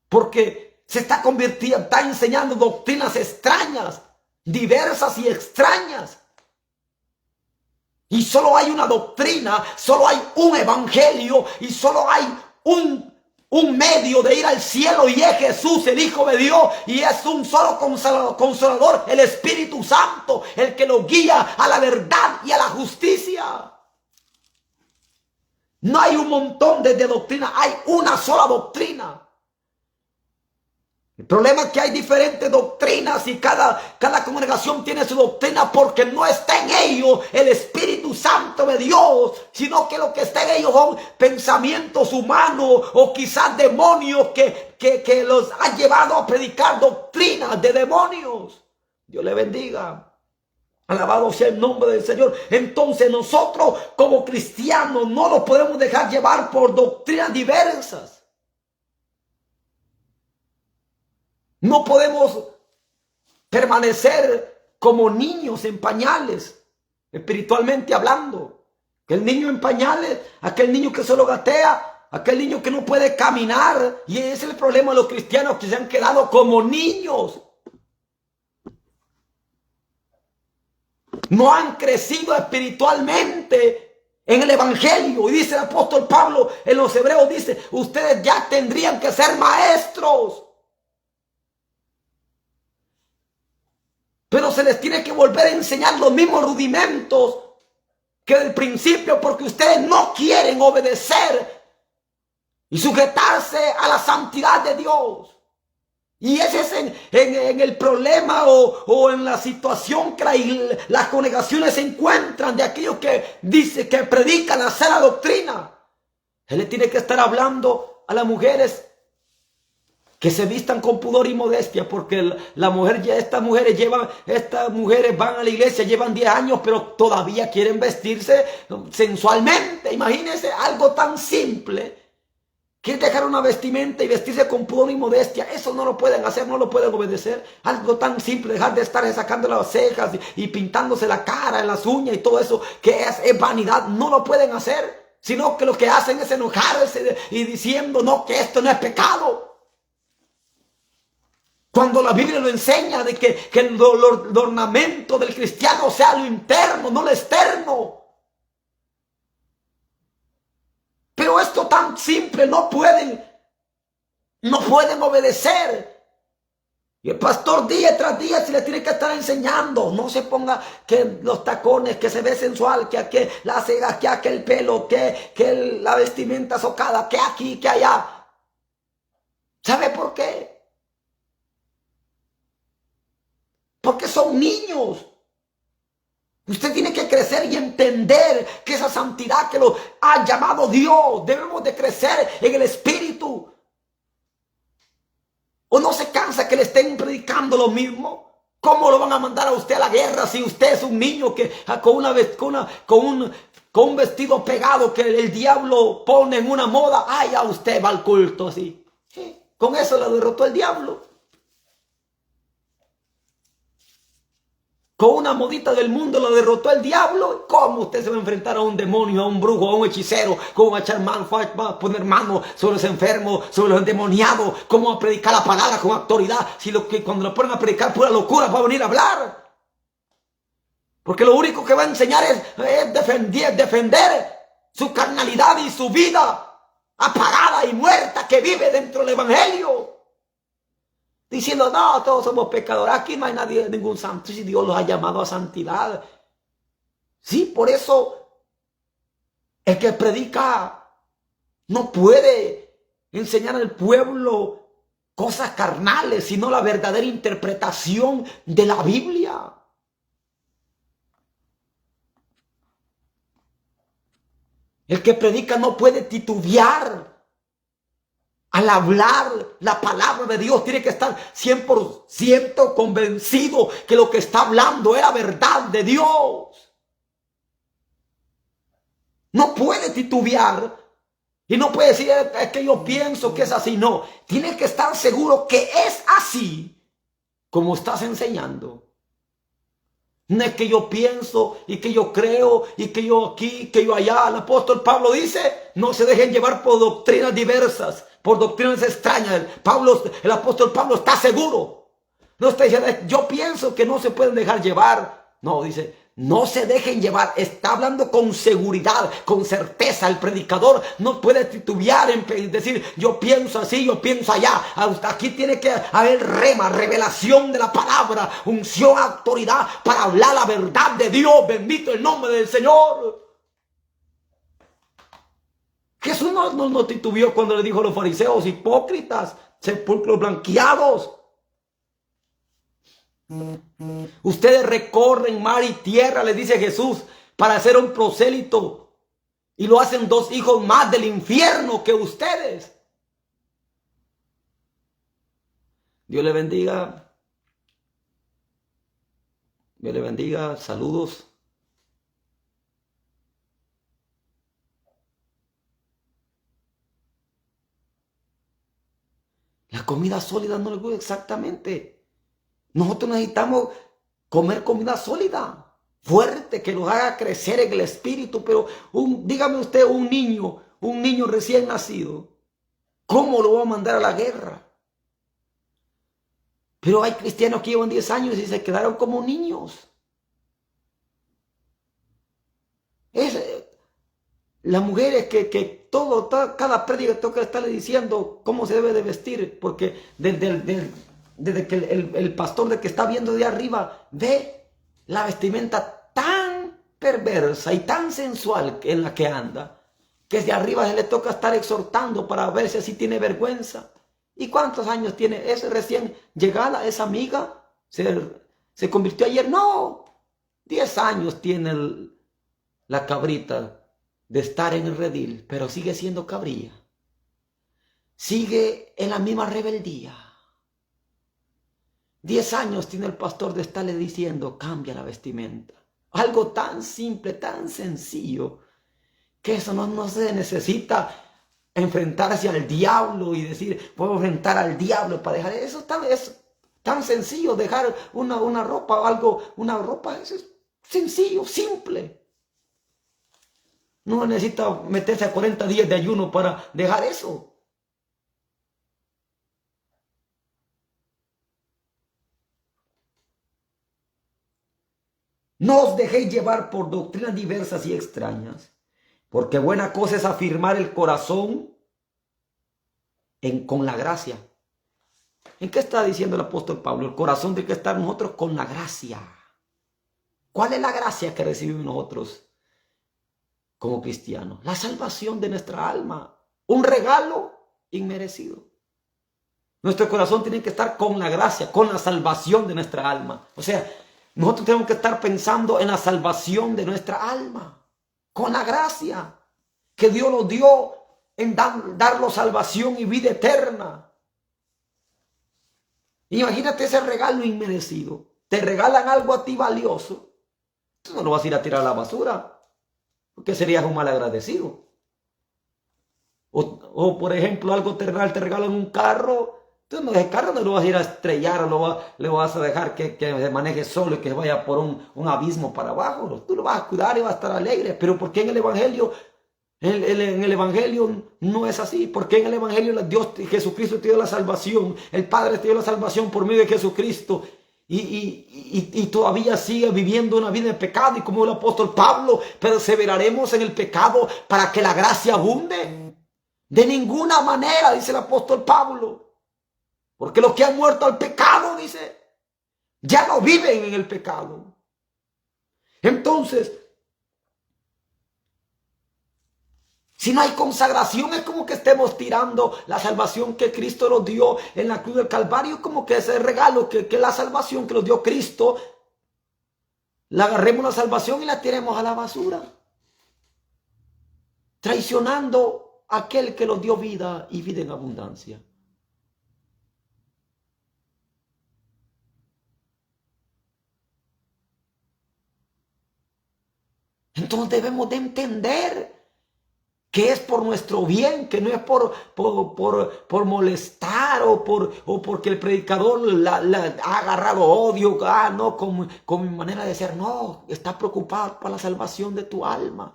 Porque se está convirtiendo, está enseñando doctrinas extrañas, diversas y extrañas. Y solo hay una doctrina, solo hay un evangelio y solo hay un medio de ir al cielo, y es Jesús, el Hijo de Dios, y es un solo consolador, el Espíritu Santo, el que lo guía a la verdad y a la justicia. No hay un montón de doctrinas, hay una sola doctrina. El problema es que hay diferentes doctrinas y cada congregación tiene su doctrina, porque no está en ellos el Espíritu Santo de Dios, sino que lo que está en ellos son pensamientos humanos o quizás demonios que los ha llevado a predicar doctrinas de demonios. Dios le bendiga. Alabado sea el nombre del Señor. Entonces nosotros como cristianos no nos podemos dejar llevar por doctrinas diversas. No podemos permanecer como niños en pañales, espiritualmente hablando. El niño en pañales, aquel niño que solo gatea, aquel niño que no puede caminar. Y ese es el problema de los cristianos, que se han quedado como niños. No han crecido espiritualmente en el evangelio. Y dice el apóstol Pablo en los Hebreos, dice, ustedes ya tendrían que ser maestros. Pero se les tiene que volver a enseñar los mismos rudimentos que del principio, porque ustedes no quieren obedecer y sujetarse a la santidad de Dios. Y ese es en el problema o en la situación que las congregaciones se encuentran, de aquellos que dicen, que predican la sana doctrina. Él le tiene que estar hablando a las mujeres que se vistan con pudor y modestia, porque estas mujeres van a la iglesia, llevan 10 años, pero todavía quieren vestirse sensualmente. Imagínense algo tan simple, que es dejar una vestimenta y vestirse con pudor y modestia. Eso no lo pueden hacer, no lo pueden obedecer. Algo tan simple, dejar de estar sacando las cejas y pintándose la cara, las uñas y todo eso, que es vanidad, no lo pueden hacer. Sino que lo que hacen es enojarse y diciendo, no, que esto no es pecado. Cuando la Biblia lo enseña, de que el ornamento del cristiano sea lo interno, no lo externo. Pero esto tan simple no pueden obedecer. Y el pastor día tras día se le tiene que estar enseñando. No se ponga que los tacones, que se ve sensual, que las cejas, que aquel pelo, que la vestimenta socada, que aquí, que allá. ¿Sabe por qué? Porque son niños. Usted tiene que crecer y entender que esa santidad que lo ha llamado Dios, debemos de crecer en el espíritu. ¿O no se cansa que le estén predicando lo mismo? ¿Cómo lo van a mandar a usted a la guerra si usted es un niño que con un vestido pegado que el diablo pone en una moda? Ay, a usted va al culto así. ¿Sí? Con eso lo derrotó el diablo. Con una modita del mundo lo derrotó el diablo. ¿Cómo usted se va a enfrentar a un demonio, a un brujo, a un hechicero? ¿Cómo va a echar mano, va a poner mano sobre los enfermos, sobre los endemoniados? ¿Cómo va a predicar la palabra con autoridad? Si cuando lo ponen a predicar pura locura va a venir a hablar. Porque lo único que va a enseñar es defender su carnalidad y su vida apagada y muerta que vive dentro del evangelio. diciendo, no, todos somos pecadores, aquí no hay nadie, ningún santo, si Dios los ha llamado a santidad. Sí, por eso el que predica no puede enseñar al pueblo cosas carnales, sino la verdadera interpretación de la Biblia. El que predica no puede titubear al hablar la palabra de Dios. Tiene que estar 100% convencido que lo que está hablando es la verdad de Dios. No puede titubear y no puede decir, es que yo pienso que es así. No, tiene que estar seguro que es así como estás enseñando. No es que yo pienso y que yo creo y que yo aquí, que yo allá. El apóstol Pablo dice, no se dejen llevar por doctrinas diversas, por doctrinas extrañas. El apóstol Pablo está seguro. No está diciendo, yo pienso que no se pueden dejar llevar. No, dice, no se dejen llevar. Está hablando con seguridad, con certeza. El predicador no puede titubear en decir, yo pienso así, yo pienso allá. Aquí tiene que haber rema, revelación de la palabra, unción, autoridad para hablar la verdad de Dios. Bendito el nombre del Señor. Jesús no titubeó cuando le dijo a los fariseos, hipócritas, sepulcros blanqueados. Ustedes recorren mar y tierra, les dice Jesús, para hacer un prosélito, y lo hacen 2 hijos más del infierno que ustedes. Dios le bendiga. Dios le bendiga. Saludos. La comida sólida no le gusta exactamente. Nosotros necesitamos comer comida sólida, fuerte, que nos haga crecer en el espíritu. Pero dígame usted, un niño recién nacido, ¿cómo lo va a mandar a la guerra? Pero hay cristianos que llevan 10 años y se quedaron como niños. Las mujeres que cada prédica toca estarle diciendo cómo se debe de vestir, porque desde que el pastor de que está viendo de arriba ve la vestimenta tan perversa y tan sensual en la que anda, que de arriba se le toca estar exhortando para ver si así tiene vergüenza. ¿Y cuántos años tiene? ¿Es recién llegada esa amiga? ¿Se convirtió ayer? No, 10 años tiene la cabrita de estar en el redil, pero sigue siendo cabrilla. Sigue en la misma rebeldía. 10 años tiene el pastor de estarle diciendo, cambia la vestimenta. Algo tan simple, tan sencillo, que eso no se necesita enfrentarse al diablo y decir, puedo enfrentar al diablo para dejar. Eso es tan sencillo, dejar una ropa o algo, una ropa, eso es sencillo, simple. No necesita meterse a 40 días de ayuno para dejar eso. No os dejéis llevar por doctrinas diversas y extrañas, porque buena cosa es afirmar el corazón con la gracia. ¿En qué está diciendo el apóstol Pablo? El corazón tiene que estar nosotros con la gracia. ¿Cuál es la gracia que recibimos nosotros como cristianos? La salvación de nuestra alma. Un regalo inmerecido. Nuestro corazón tiene que estar con la gracia, con la salvación de nuestra alma. O sea, nosotros tenemos que estar pensando en la salvación de nuestra alma, con la gracia que Dios nos dio en darnos salvación y vida eterna. Imagínate ese regalo inmerecido. Te regalan algo a ti valioso. Tú no lo vas a ir a tirar a la basura, porque serías un mal agradecido. O por ejemplo, algo te regalan un carro. Tú no, ese carro no lo vas a ir a estrellar, le vas a dejar que se maneje solo y que vaya por un abismo para abajo. Tú lo vas a cuidar y vas a estar alegre. Pero ¿por qué en el Evangelio? En el Evangelio no es así. Porque en el Evangelio Dios, Jesucristo te dio la salvación. El Padre te dio la salvación por medio de Jesucristo. Y todavía sigue viviendo una vida de pecado. Y como el apóstol Pablo, perseveraremos en el pecado para que la gracia abunde. De ninguna manera, dice el apóstol Pablo. Porque los que han muerto al pecado, dice, ya no viven en el pecado. Entonces, si no hay consagración, es como que estemos tirando la salvación que Cristo nos dio en la cruz del Calvario, como que ese regalo, que la salvación que nos dio Cristo, la agarremos la salvación y la tiremos a la basura, traicionando a aquel que nos dio vida y vida en abundancia. Entonces debemos de entender que es por nuestro bien, que no es por molestar o porque el predicador ha agarrado odio, no, con mi manera de ser. No, está preocupado por la salvación de tu alma.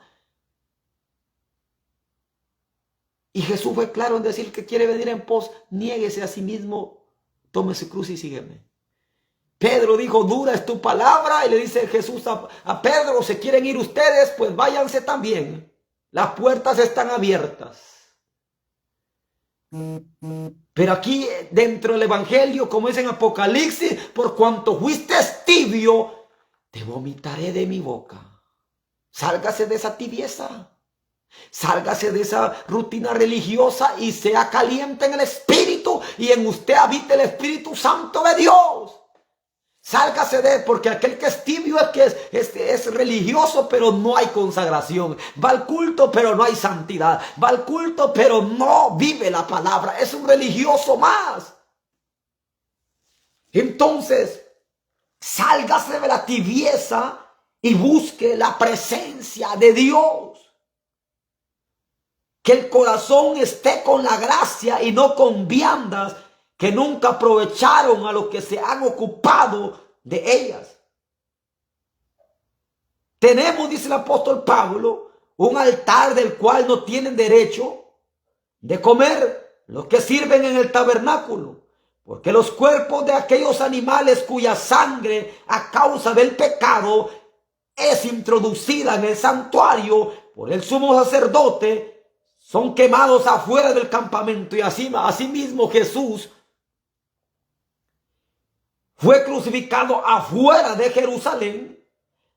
Y Jesús fue claro en decir que quiere venir en pos, niéguese a sí mismo, tome su cruz y sígueme. Pedro dijo, dura es tu palabra, y le dice Jesús a Pedro, ¿se quieren ir ustedes? Pues váyanse también. Las puertas están abiertas. Pero aquí dentro del Evangelio, como es en Apocalipsis, por cuanto fuiste tibio, te vomitaré de mi boca. Sálgase de esa tibieza. Sálgase de esa rutina religiosa y sea caliente en el Espíritu, y en usted habite el Espíritu Santo de Dios. Sálgase de, porque aquel que es tibio es religioso, pero no hay consagración. Va al culto, pero no hay santidad. Va al culto, pero no vive la palabra. Es un religioso más. Entonces, sálgase de la tibieza y busque la presencia de Dios. Que el corazón esté con la gracia y no con viandas que nunca aprovecharon a los que se han ocupado de ellas. Tenemos, dice el apóstol Pablo, un altar del cual no tienen derecho de comer los que sirven en el tabernáculo, porque los cuerpos de aquellos animales cuya sangre a causa del pecado es introducida en el santuario por el sumo sacerdote, son quemados afuera del campamento. Y asimismo Jesús fue crucificado afuera de Jerusalén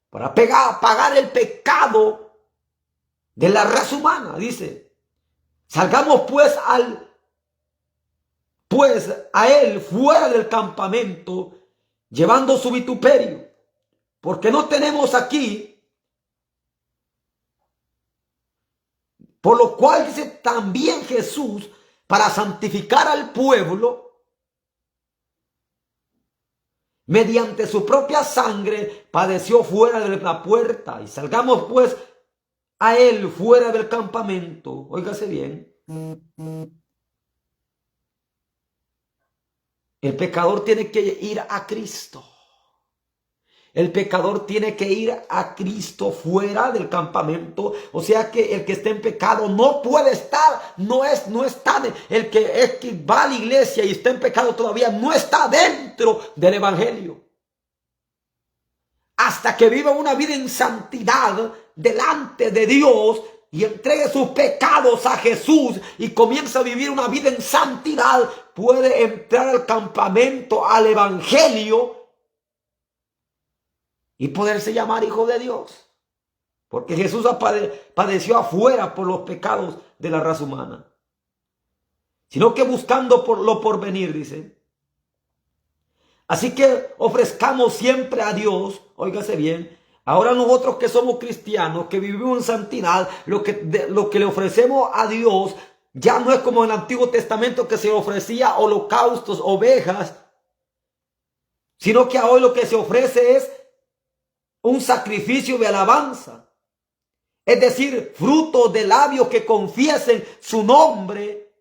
para pagar el pecado de la raza humana. Dice, salgamos pues a él fuera del campamento, llevando su vituperio, porque no tenemos aquí. Por lo cual dice también Jesús, para santificar al pueblo, mediante su propia sangre, padeció fuera de la puerta. Y salgamos pues a él fuera del campamento. Óigase bien. El pecador tiene que ir a Cristo. El pecador tiene que ir a Cristo fuera del campamento. O sea que el que está en pecado no puede estar, no está, el que va a la iglesia y está en pecado todavía no está dentro del evangelio. Hasta que viva una vida en santidad delante de Dios y entregue sus pecados a Jesús y comienza a vivir una vida en santidad, puede entrar al campamento, al evangelio, y poderse llamar hijo de Dios. Porque Jesús padeció afuera por los pecados de la raza humana. Sino que buscando por lo porvenir, dice. Así que ofrezcamos siempre a Dios, óigase bien, ahora nosotros que somos cristianos, que vivimos en santidad, lo que le ofrecemos a Dios ya no es como en el Antiguo Testamento, que se ofrecía holocaustos, ovejas, sino que hoy lo que se ofrece es un sacrificio de alabanza, es decir, fruto de labios que confiesen su nombre,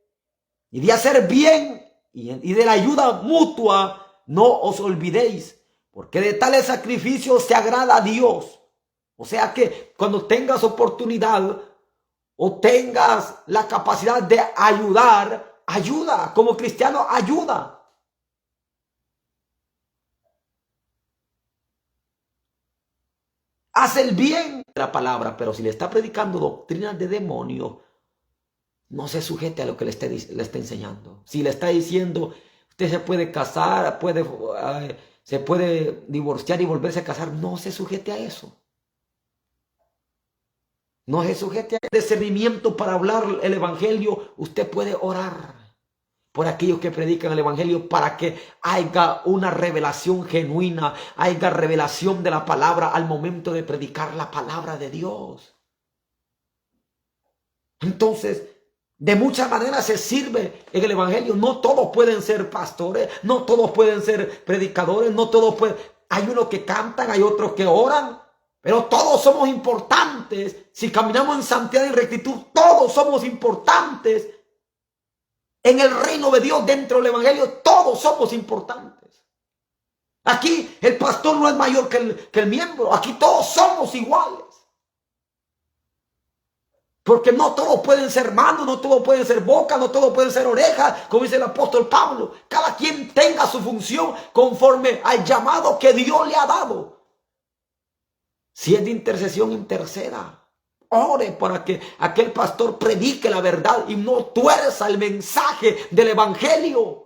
y de hacer bien y de la ayuda mutua no os olvidéis, porque de tales sacrificios se agrada a Dios. O sea que cuando tengas oportunidad o tengas la capacidad de ayudar, ayuda, como cristiano ayuda. Haz el bien de la palabra, pero si le está predicando doctrinas de demonios, no se sujete a lo que le está enseñando. Si le está diciendo, Usted se puede casar, se puede divorciar y volverse a casar. No se sujete a eso. No se sujete a discernimiento para hablar el evangelio. Usted puede orar por aquellos que predican el evangelio para que haya una revelación genuina, haya revelación de la palabra al momento de predicar la palabra de Dios. Entonces, de muchas maneras se sirve en el evangelio. No todos pueden ser pastores, no todos pueden ser predicadores, no todos pueden. Hay unos que cantan, hay otros que oran, pero todos somos importantes. Si caminamos en santidad y rectitud, todos somos importantes. En el reino de Dios, dentro del evangelio, todos somos importantes. Aquí el pastor no es mayor que el miembro. Aquí todos somos iguales. Porque no todos pueden ser manos, no todos pueden ser boca, no todos pueden ser orejas, como dice el apóstol Pablo. Cada quien tenga su función conforme al llamado que Dios le ha dado. Si es de intercesión, interceda. Ore para que aquel pastor predique la verdad y no tuerza el mensaje del evangelio.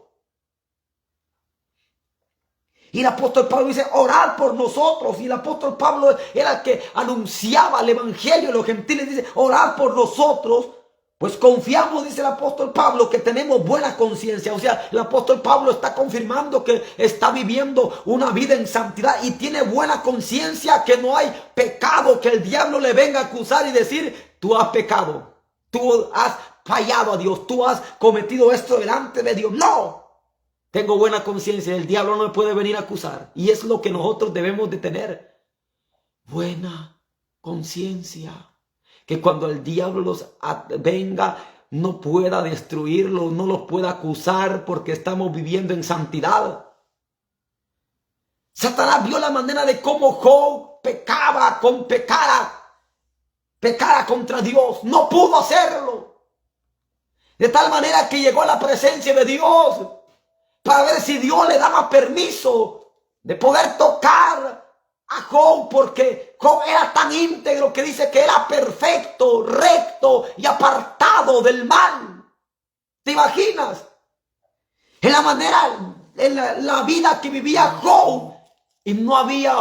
Y el apóstol Pablo dice, orad por nosotros. Y el apóstol Pablo era el que anunciaba el evangelio. Los gentiles dice, orad por nosotros. Pues confiamos, dice el apóstol Pablo, que tenemos buena conciencia. O sea, el apóstol Pablo está confirmando que está viviendo una vida en santidad y tiene buena conciencia, que no hay pecado que el diablo le venga a acusar y decir, tú has pecado, tú has fallado a Dios, tú has cometido esto delante de Dios. No, tengo buena conciencia, el diablo no me puede venir a acusar. Y es lo que nosotros debemos de tener, buena conciencia. Que cuando el diablo los venga, no pueda destruirlos, no los pueda acusar porque estamos viviendo en santidad. Satanás vio la manera de cómo Job pecara contra Dios. No pudo hacerlo. De tal manera que llegó a la presencia de Dios para ver si Dios le daba permiso de poder tocar a Job, porque Job era tan íntegro que dice que era perfecto, recto y apartado del mal. ¿Te imaginas? En la manera, en la vida que vivía Job, y no había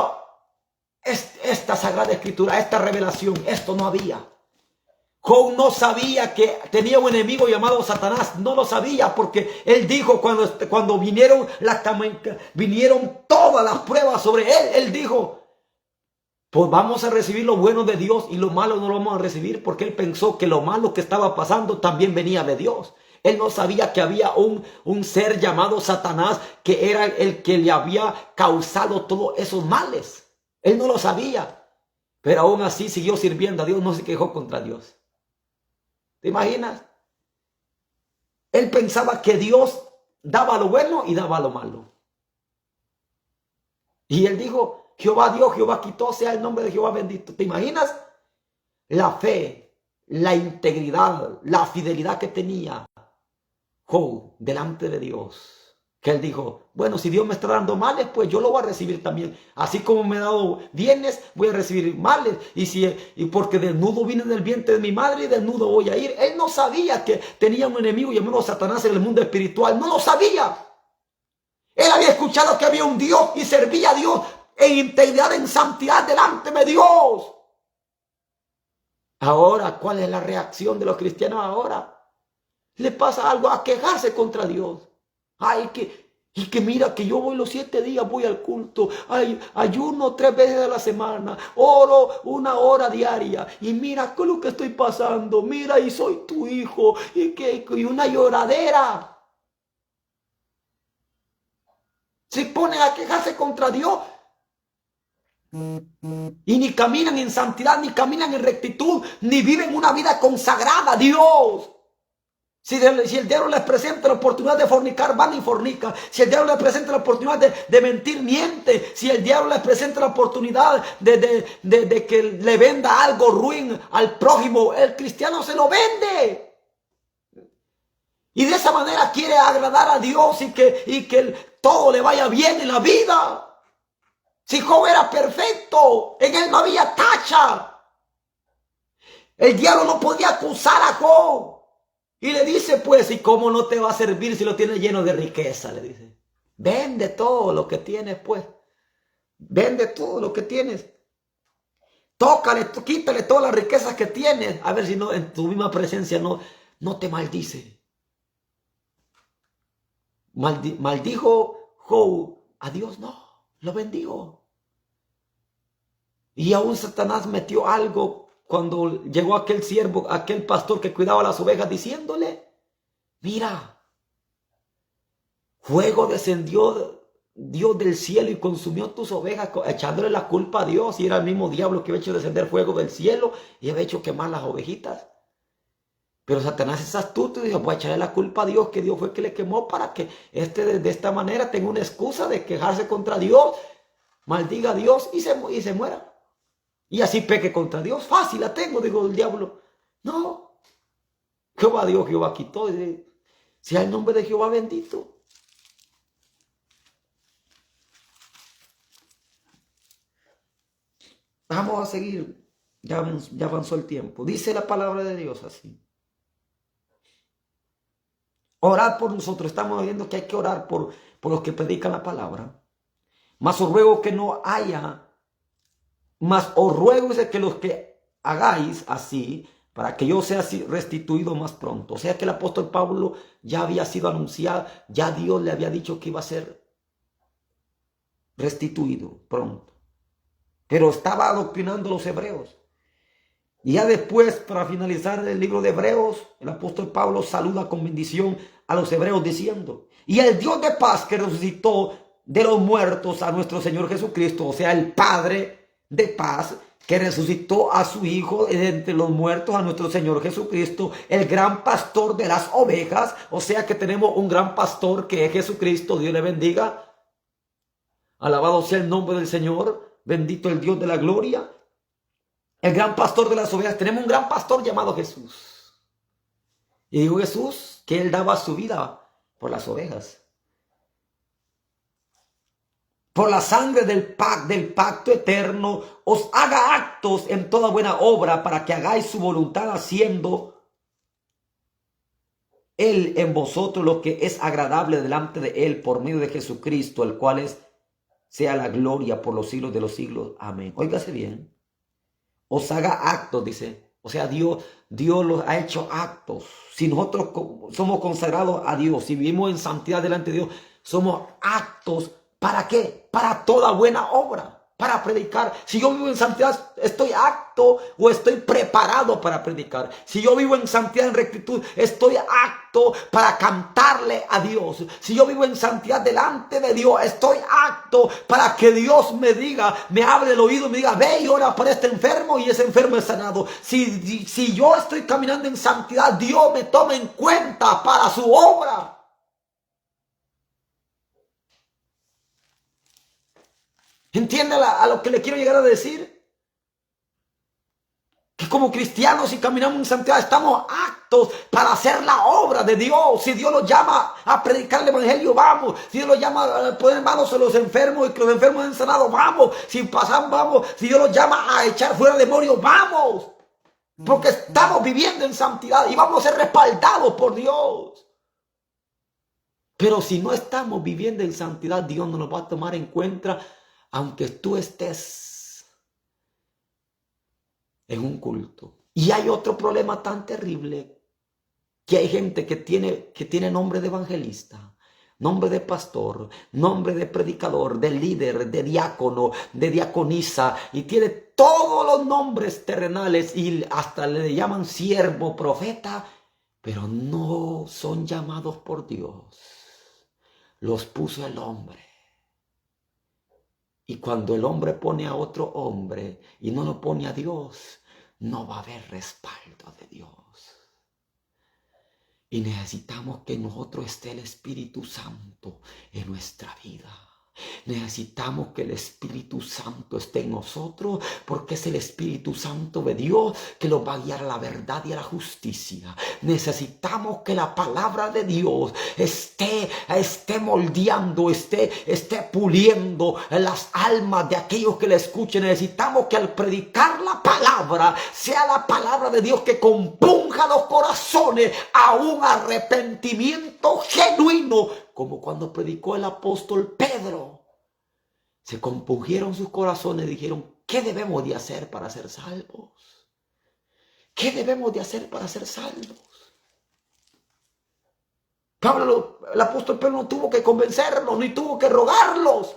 esta sagrada escritura, esta revelación, esto no había. Job no sabía que tenía un enemigo llamado Satanás, no lo sabía, porque él dijo cuando vinieron todas las pruebas sobre él, él dijo, pues vamos a recibir lo bueno de Dios y lo malo no lo vamos a recibir, porque él pensó que lo malo que estaba pasando también venía de Dios. Él no sabía que había un ser llamado Satanás que era el que le había causado todos esos males. Él no lo sabía, pero aún así siguió sirviendo a Dios, no se quejó contra Dios. ¿Te imaginas? Él pensaba que Dios daba lo bueno y daba lo malo. Y él dijo, Jehová dio, Jehová quitó, sea el nombre de Jehová bendito. ¿Te imaginas? La fe, la integridad, la fidelidad que tenía Job delante de Dios. Que él dijo, bueno, si Dios me está dando males, pues yo lo voy a recibir también. Así como me ha dado bienes, voy a recibir males. Y porque desnudo vine del vientre de mi madre y desnudo voy a ir. Él no sabía que tenía un enemigo llamado Satanás en el mundo espiritual. No lo sabía. Él había escuchado que había un Dios y servía a Dios en integridad, en santidad delante de Dios. Ahora, ¿cuál es la reacción de los cristianos ahora? Le pasa algo, a quejarse contra Dios. Ay, que mira que yo voy los 7 días, voy al culto, ayuno 3 veces a la semana, oro 1 hora diaria, y mira con lo que estoy pasando, mira y soy tu hijo, y una lloradera. Se ponen a quejarse contra Dios y ni caminan en santidad, ni caminan en rectitud, ni viven una vida consagrada a Dios. Si el diablo les presenta la oportunidad de fornicar, van y fornican. Si el diablo les presenta la oportunidad de mentir, miente. Si el diablo les presenta la oportunidad de que le venda algo ruin al prójimo, el cristiano se lo vende. Y de esa manera quiere agradar a Dios y que todo le vaya bien en la vida. Si Job era perfecto, en él no había tacha. El diablo no podía acusar a Job. Y le dice, pues, ¿y cómo no te va a servir si lo tienes lleno de riqueza? Le dice, vende todo lo que tienes, pues. Vende todo lo que tienes. Tócale, quítale todas las riquezas que tienes. A ver si no, en tu misma presencia no te maldice. Maldijo Job. A Dios no, lo bendijo. Y aún Satanás metió algo cuando llegó aquel siervo, aquel pastor que cuidaba las ovejas, diciéndole, mira, fuego descendió Dios del cielo y consumió tus ovejas, echándole la culpa a Dios. Y era el mismo diablo que había hecho descender fuego del cielo y había hecho quemar las ovejitas. Pero Satanás es astuto y dijo, voy a echarle la culpa a Dios, que Dios fue el que le quemó, para que de esta manera tenga una excusa de quejarse contra Dios, maldiga a Dios y se muera. Y así peque contra Dios. Fácil la tengo, digo el diablo. No. Jehová dio, Jehová quitó. Sea el nombre de Jehová bendito. Vamos a seguir. Ya avanzó el tiempo. Dice la palabra de Dios así. Orad por nosotros. Estamos viendo que hay que orar por los que predican la palabra. Mas os ruego que no haya. Mas os ruego de que los que hagáis así, para que yo sea restituido más pronto. O sea que el apóstol Pablo ya había sido anunciado, ya Dios le había dicho que iba a ser restituido pronto. Pero estaba adoctrinando a los hebreos. Y ya después, para finalizar el libro de Hebreos, el apóstol Pablo saluda con bendición a los hebreos diciendo, y el Dios de paz que resucitó de los muertos a nuestro Señor Jesucristo, o sea, el Padre de paz, que resucitó a su Hijo de entre los muertos, a nuestro Señor Jesucristo, el gran pastor de las ovejas. O sea que tenemos un gran pastor que es Jesucristo. Dios le bendiga. Alabado sea el nombre del Señor. Bendito el Dios de la gloria. El gran pastor de las ovejas. Tenemos un gran pastor llamado Jesús. Y dijo Jesús que él daba su vida por las ovejas. Por la sangre del pacto eterno, os haga actos en toda buena obra, para que hagáis su voluntad, haciendo Él en vosotros lo que es agradable delante de Él, por medio de Jesucristo, el cual sea la gloria por los siglos de los siglos. Amén. Óigase bien. Os haga actos, dice. O sea, Dios los ha hecho actos. Si nosotros somos consagrados a Dios, si vivimos en santidad delante de Dios, somos actos. ¿Para qué? Para toda buena obra, para predicar. Si yo vivo en santidad, estoy apto o estoy preparado para predicar. Si yo vivo en santidad, en rectitud, estoy apto para cantarle a Dios. Si yo vivo en santidad delante de Dios, estoy apto para que Dios me diga, me abre el oído y me diga, ve y ora por este enfermo y ese enfermo es sanado. Si yo estoy caminando en santidad, Dios me toma en cuenta para su obra. ¿Entiende a lo que le quiero llegar a decir? Que como cristianos, si caminamos en santidad, estamos aptos para hacer la obra de Dios. Si Dios nos llama a predicar el evangelio, vamos. Si Dios nos llama a poner manos a los enfermos y que los enfermos sean sanados, vamos. Si pasamos, vamos. Si Dios nos llama a echar fuera demonios, vamos. Porque estamos viviendo en santidad y vamos a ser respaldados por Dios. Pero si no estamos viviendo en santidad, Dios no nos va a tomar en cuenta. Aunque tú estés en un culto. Y hay otro problema tan terrible, que hay gente que tiene nombre de evangelista, nombre de pastor, nombre de predicador, de líder, de diácono, de diaconisa, y tiene todos los nombres terrenales y hasta le llaman siervo, profeta, pero no son llamados por Dios. Los puso el hombre. Y cuando el hombre pone a otro hombre y no lo pone a Dios, no va a haber respaldo de Dios. Y necesitamos que en nosotros esté el Espíritu Santo en nuestra vida. Necesitamos que el Espíritu Santo esté en nosotros, porque es el Espíritu Santo de Dios que nos va a guiar a la verdad y a la justicia. Necesitamos que la palabra de Dios esté moldeando, esté puliendo las almas de aquellos que la escuchen. Necesitamos que al predicar la palabra sea la palabra de Dios que compunja los corazones a un arrepentimiento genuino, como cuando predicó el apóstol Pedro. Se compungieron sus corazones y dijeron: ¿qué debemos de hacer para ser salvos? ¿Qué debemos de hacer para ser salvos? El apóstol Pedro no tuvo que convencerlos, ni tuvo que rogarlos.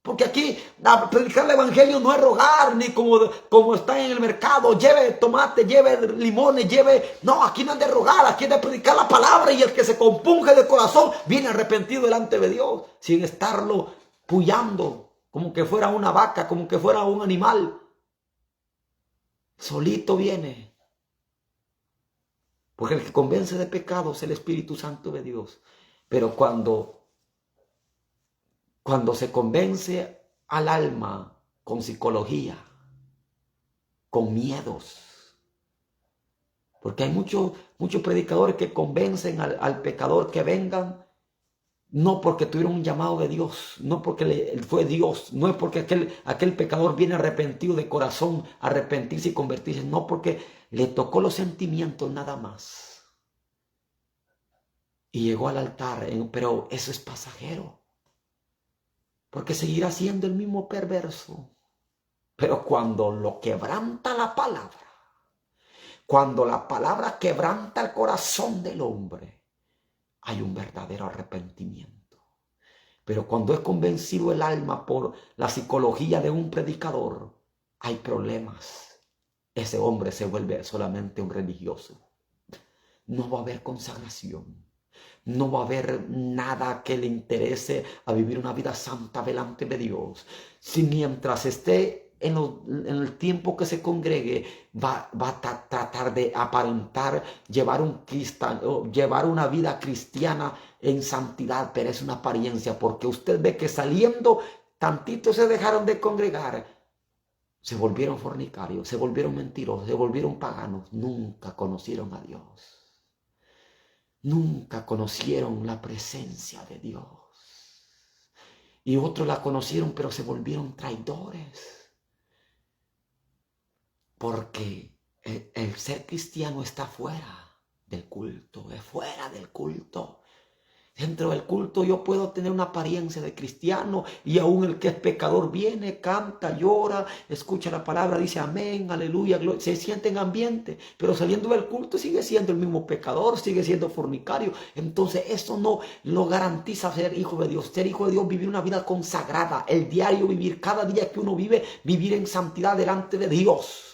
Porque aquí a predicar el evangelio no es rogar, ni como está en el mercado: lleve tomate, lleve limones, lleve... No, aquí no es de rogar, aquí es de predicar la palabra, y el que se compunge de corazón viene arrepentido delante de Dios, sin estarlo puyando como que fuera una vaca, como que fuera un animal. Solito viene. Porque el que convence de pecado es el Espíritu Santo de Dios. Pero cuando se convence al alma con psicología, con miedos, porque hay muchos predicadores que convencen al pecador que vengan, no porque tuvieron un llamado de Dios, no porque fue Dios, no es porque aquel pecador viene arrepentido de corazón, arrepentirse y convertirse, no, porque le tocó los sentimientos nada más. Y llegó al altar, pero eso es pasajero, porque seguirá siendo el mismo perverso. Pero cuando lo quebranta la palabra, cuando la palabra quebranta el corazón del hombre, hay un verdadero arrepentimiento. Pero cuando es convencido el alma por la psicología de un predicador, hay problemas. Ese hombre se vuelve solamente un religioso. No va a haber consagración. No va a haber nada que le interese a vivir una vida santa delante de Dios. Si mientras esté en el tiempo que se congregue, va a tratar de aparentar, llevar una vida cristiana en santidad, pero es una apariencia, porque usted ve que saliendo tantito se dejaron de congregar, se volvieron fornicarios, se volvieron mentirosos, se volvieron paganos, nunca conocieron a Dios. Nunca conocieron la presencia de Dios. Y otros la conocieron, pero se volvieron traidores. Porque el ser cristiano está fuera del culto, es fuera del culto. Dentro del culto yo puedo tener una apariencia de cristiano, y aún el que es pecador viene, canta, llora, escucha la palabra, dice amén, aleluya, gloria, se siente en ambiente, pero saliendo del culto sigue siendo el mismo pecador, sigue siendo fornicario. Entonces eso no lo garantiza ser hijo de Dios. Ser hijo de Dios, vivir una vida consagrada, el diario vivir, cada día que uno vive, vivir en santidad delante de Dios.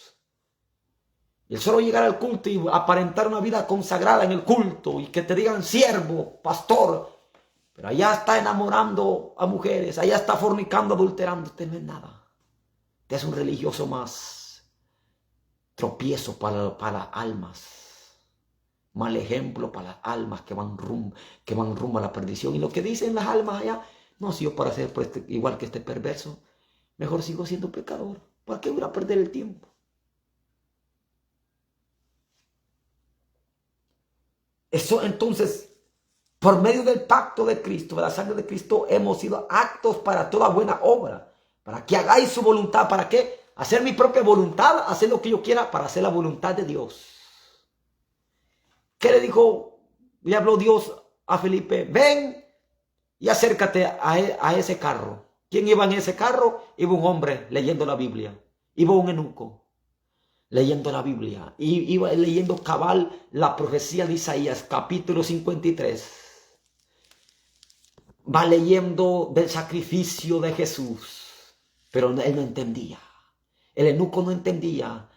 El solo llegar al culto y aparentar una vida consagrada en el culto, y que te digan siervo, pastor, pero allá está enamorando a mujeres, allá está fornicando, adulterando, usted no es nada. Usted es un religioso más, tropiezo para las almas, mal ejemplo para las almas que van rumbo a la perdición. Y lo que dicen las almas allá: no, si yo para ser igual que este perverso, mejor sigo siendo pecador. ¿Para qué voy a perder el tiempo? Eso, entonces, por medio del pacto de Cristo, de la sangre de Cristo, hemos sido aptos para toda buena obra, para que hagáis su voluntad. ¿Para qué? Hacer mi propia voluntad, hacer lo que yo quiera, para hacer la voluntad de Dios. ¿Qué le dijo? Le habló Dios a Felipe: ven y acércate a ese carro. ¿Quién iba en ese carro? Iba un hombre leyendo la Biblia. Iba un eunuco leyendo la Biblia, y iba leyendo cabal la profecía de Isaías, capítulo 53. Va leyendo del sacrificio de Jesús, pero él no entendía. El eunuco no entendía.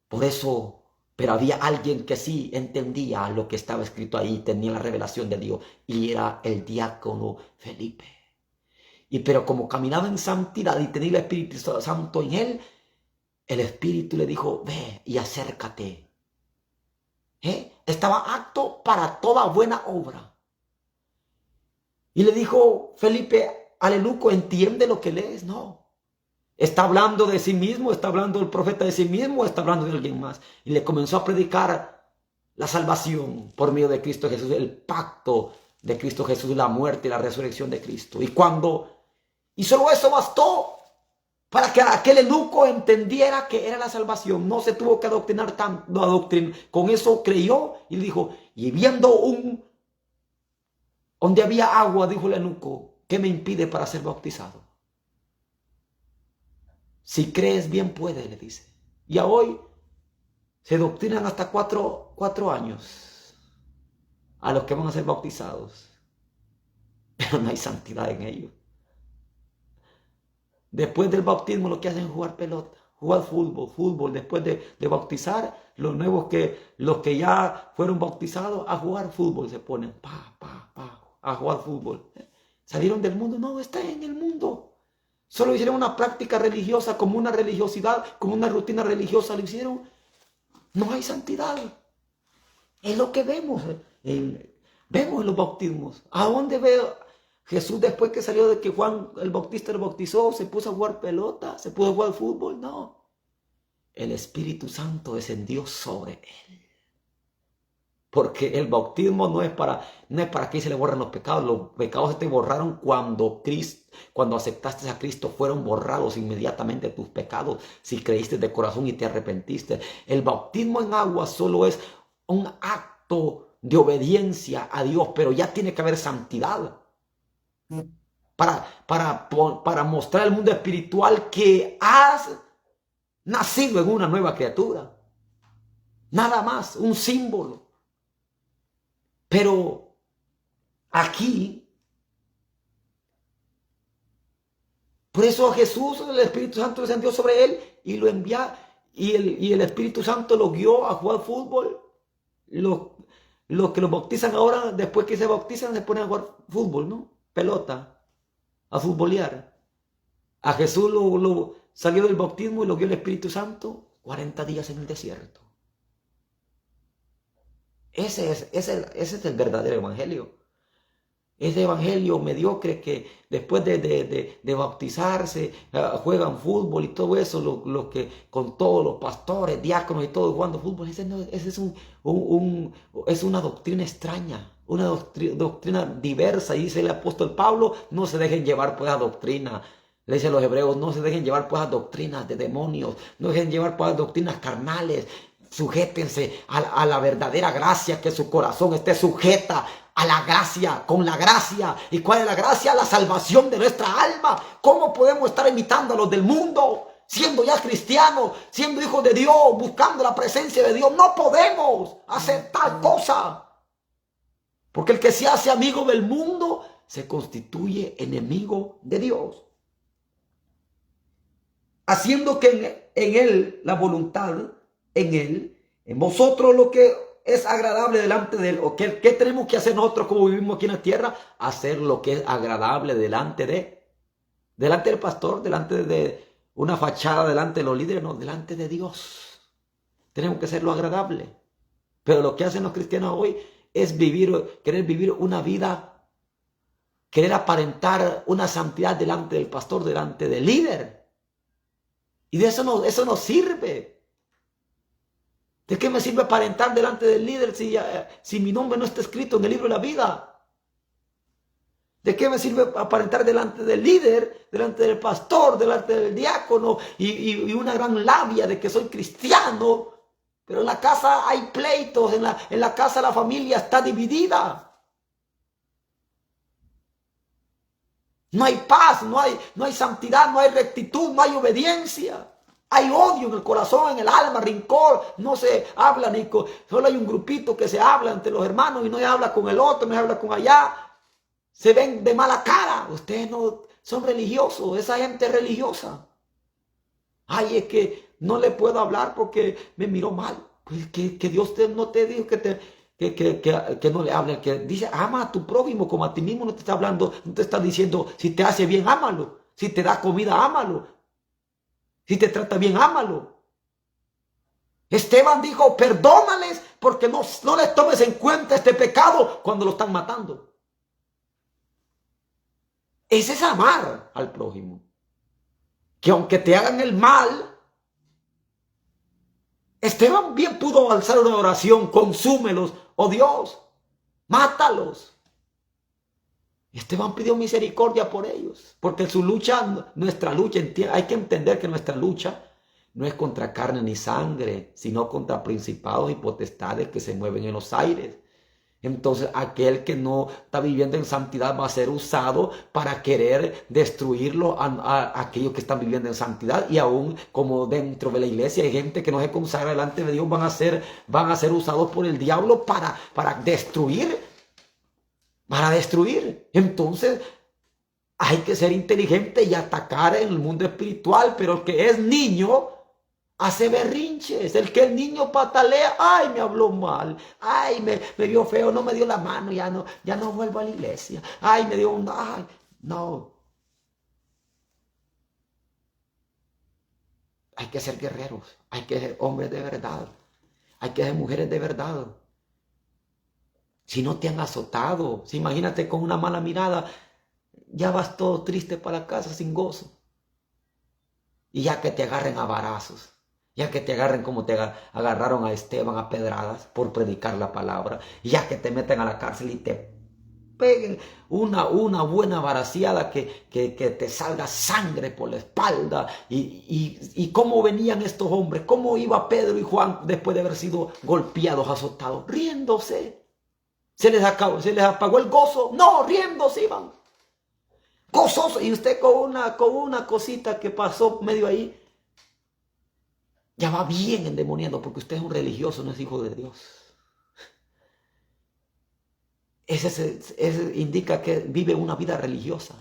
Por eso, pero había alguien que sí entendía lo que estaba escrito ahí, tenía la revelación de Dios, y era el diácono Felipe. Pero como caminaba en santidad y tenía el Espíritu Santo en él, el Espíritu le dijo: ve y acércate. Estaba apto para toda buena obra. Y le dijo Felipe al eunuco, entiende lo que lees. No. ¿Está hablando de sí mismo? ¿Está hablando el profeta de sí mismo? ¿O está hablando de alguien más? Y le comenzó a predicar la salvación por medio de Cristo Jesús, el pacto de Cristo Jesús, la muerte y la resurrección de Cristo. Y solo eso bastó para que aquel eunuco entendiera que era la salvación. No se tuvo que adoctrinar tanto. Con eso creyó y dijo, y viendo donde había agua, dijo el eunuco, ¿qué me impide para ser bautizado? Si crees bien puede, le dice. Y a hoy se doctrinan hasta cuatro años a los que van a ser bautizados. Pero no hay santidad en ellos. Después del bautismo lo que hacen es jugar pelota, jugar fútbol. Después de bautizar, los que ya fueron bautizados a jugar fútbol se ponen a jugar fútbol. ¿Salieron del mundo? No, están en el mundo. Solo hicieron una práctica religiosa, como una religiosidad, como una rutina religiosa lo hicieron. No hay santidad. Es lo que vemos. Vemos en los bautismos. ¿A dónde veo? Jesús, después que salió de que Juan el Bautista lo bautizó, se puso a jugar pelota, se puso a jugar fútbol. No. El Espíritu Santo descendió sobre él. Porque el bautismo no es para que se le borren los pecados. Los pecados se te borraron cuando aceptaste a Cristo. Fueron borrados inmediatamente tus pecados. Si creíste de corazón y te arrepentiste. El bautismo en agua solo es un acto de obediencia a Dios. Pero ya tiene que haber santidad. Para mostrar al mundo espiritual que has nacido en una nueva criatura. Nada más, un símbolo. Pero aquí, por eso a Jesús, el Espíritu Santo descendió sobre él y lo envía, y el Espíritu Santo lo guió a jugar fútbol. Los que lo bautizan ahora, después que se bautizan, se ponen a jugar fútbol, ¿no? Pelota, a futbolear. A Jesús lo salió del bautismo y lo guió el Espíritu Santo 40 días en el desierto. Ese es el verdadero evangelio. Ese evangelio mediocre que después de bautizarse juegan fútbol y todo eso, los que con todos los pastores, diáconos y todo jugando fútbol, ese es una doctrina extraña, una doctrina diversa. Y dice el apóstol Pablo, no se dejen llevar por esa doctrina. Le dice a los hebreos, no se dejen llevar por esas doctrinas de demonios, no se dejen llevar por esas doctrinas carnales. Sujétense a la verdadera gracia, que su corazón esté sujeta a la gracia, con la gracia. ¿Y cuál es la gracia? La salvación de nuestra alma. ¿Cómo podemos estar imitando a los del mundo? Siendo ya cristianos, siendo hijos de Dios, buscando la presencia de Dios. No podemos hacer tal cosa. Porque el que se hace amigo del mundo se constituye enemigo de Dios. Haciendo que en él la voluntad, en vosotros lo que es agradable delante de él. ¿O qué tenemos que hacer nosotros como vivimos aquí en la tierra? Hacer lo que es agradable delante del pastor, delante de una fachada, delante de los líderes, no, delante de Dios. Tenemos que hacer lo agradable. Pero lo que hacen los cristianos hoy es querer vivir una vida, querer aparentar una santidad delante del pastor, delante del líder. Y de eso no sirve. ¿De qué me sirve aparentar delante del líder si mi nombre no está escrito en el libro de la vida? ¿De qué me sirve aparentar delante del líder, delante del pastor, delante del diácono y una gran labia de que soy cristiano? Pero en la casa hay pleitos, en la casa la familia está dividida. No hay paz, no hay santidad, no hay rectitud, no hay obediencia. Hay odio en el corazón, en el alma, rencor. No se habla solo hay un grupito que se habla entre los hermanos y no se habla con el otro, no se habla con allá. Se ven de mala cara. Ustedes no son religiosos, esa gente es religiosa. Ay, es que no le puedo hablar porque me miró mal. Pues que Dios no te dijo que no le hable. Que dice, ama a tu prójimo como a ti mismo. No te está hablando, no te está diciendo, si te hace bien, ámalo. Si te da comida, ámalo. Si te trata bien, ámalo. Esteban dijo, perdónales porque no les tomes en cuenta este pecado cuando lo están matando. Ese es amar al prójimo. Que aunque te hagan el mal, Esteban bien pudo alzar una oración: consúmelos, oh Dios, mátalos. Esteban pidió misericordia por ellos, porque su lucha, nuestra lucha, hay que entender que nuestra lucha no es contra carne ni sangre, sino contra principados y potestades que se mueven en los aires. Entonces aquel que no está viviendo en santidad va a ser usado para querer destruirlo a aquellos que están viviendo en santidad. Y aún como dentro de la iglesia hay gente que no se consagra delante de Dios, van a ser usados por el diablo para destruir. Entonces hay que ser inteligente y atacar en el mundo espiritual. Pero el que es niño hace berrinches. El que el niño patalea: ay, me habló mal, ay, me vio feo, no me dio la mano, ya no vuelvo a la iglesia, ay, me dio ay, no. Hay que ser guerreros, hay que ser hombres de verdad, hay que ser mujeres de verdad. Si no te han azotado, si imagínate con una mala mirada, ya vas todo triste para la casa sin gozo. Y ya que te agarren a varazos, ya que te agarren como te agarraron a Esteban a pedradas por predicar la palabra, ya que te meten a la cárcel y te peguen una buena varaciada que te salga sangre por la espalda. Y cómo venían estos hombres, cómo iba Pedro y Juan después de haber sido golpeados, azotados, riéndose. ¿Se les apagó el gozo? No, riéndose iban. Gozoso. Y usted con una cosita que pasó medio ahí, ya va bien endemoniado, porque usted es un religioso, no es hijo de Dios. Ese indica que vive una vida religiosa.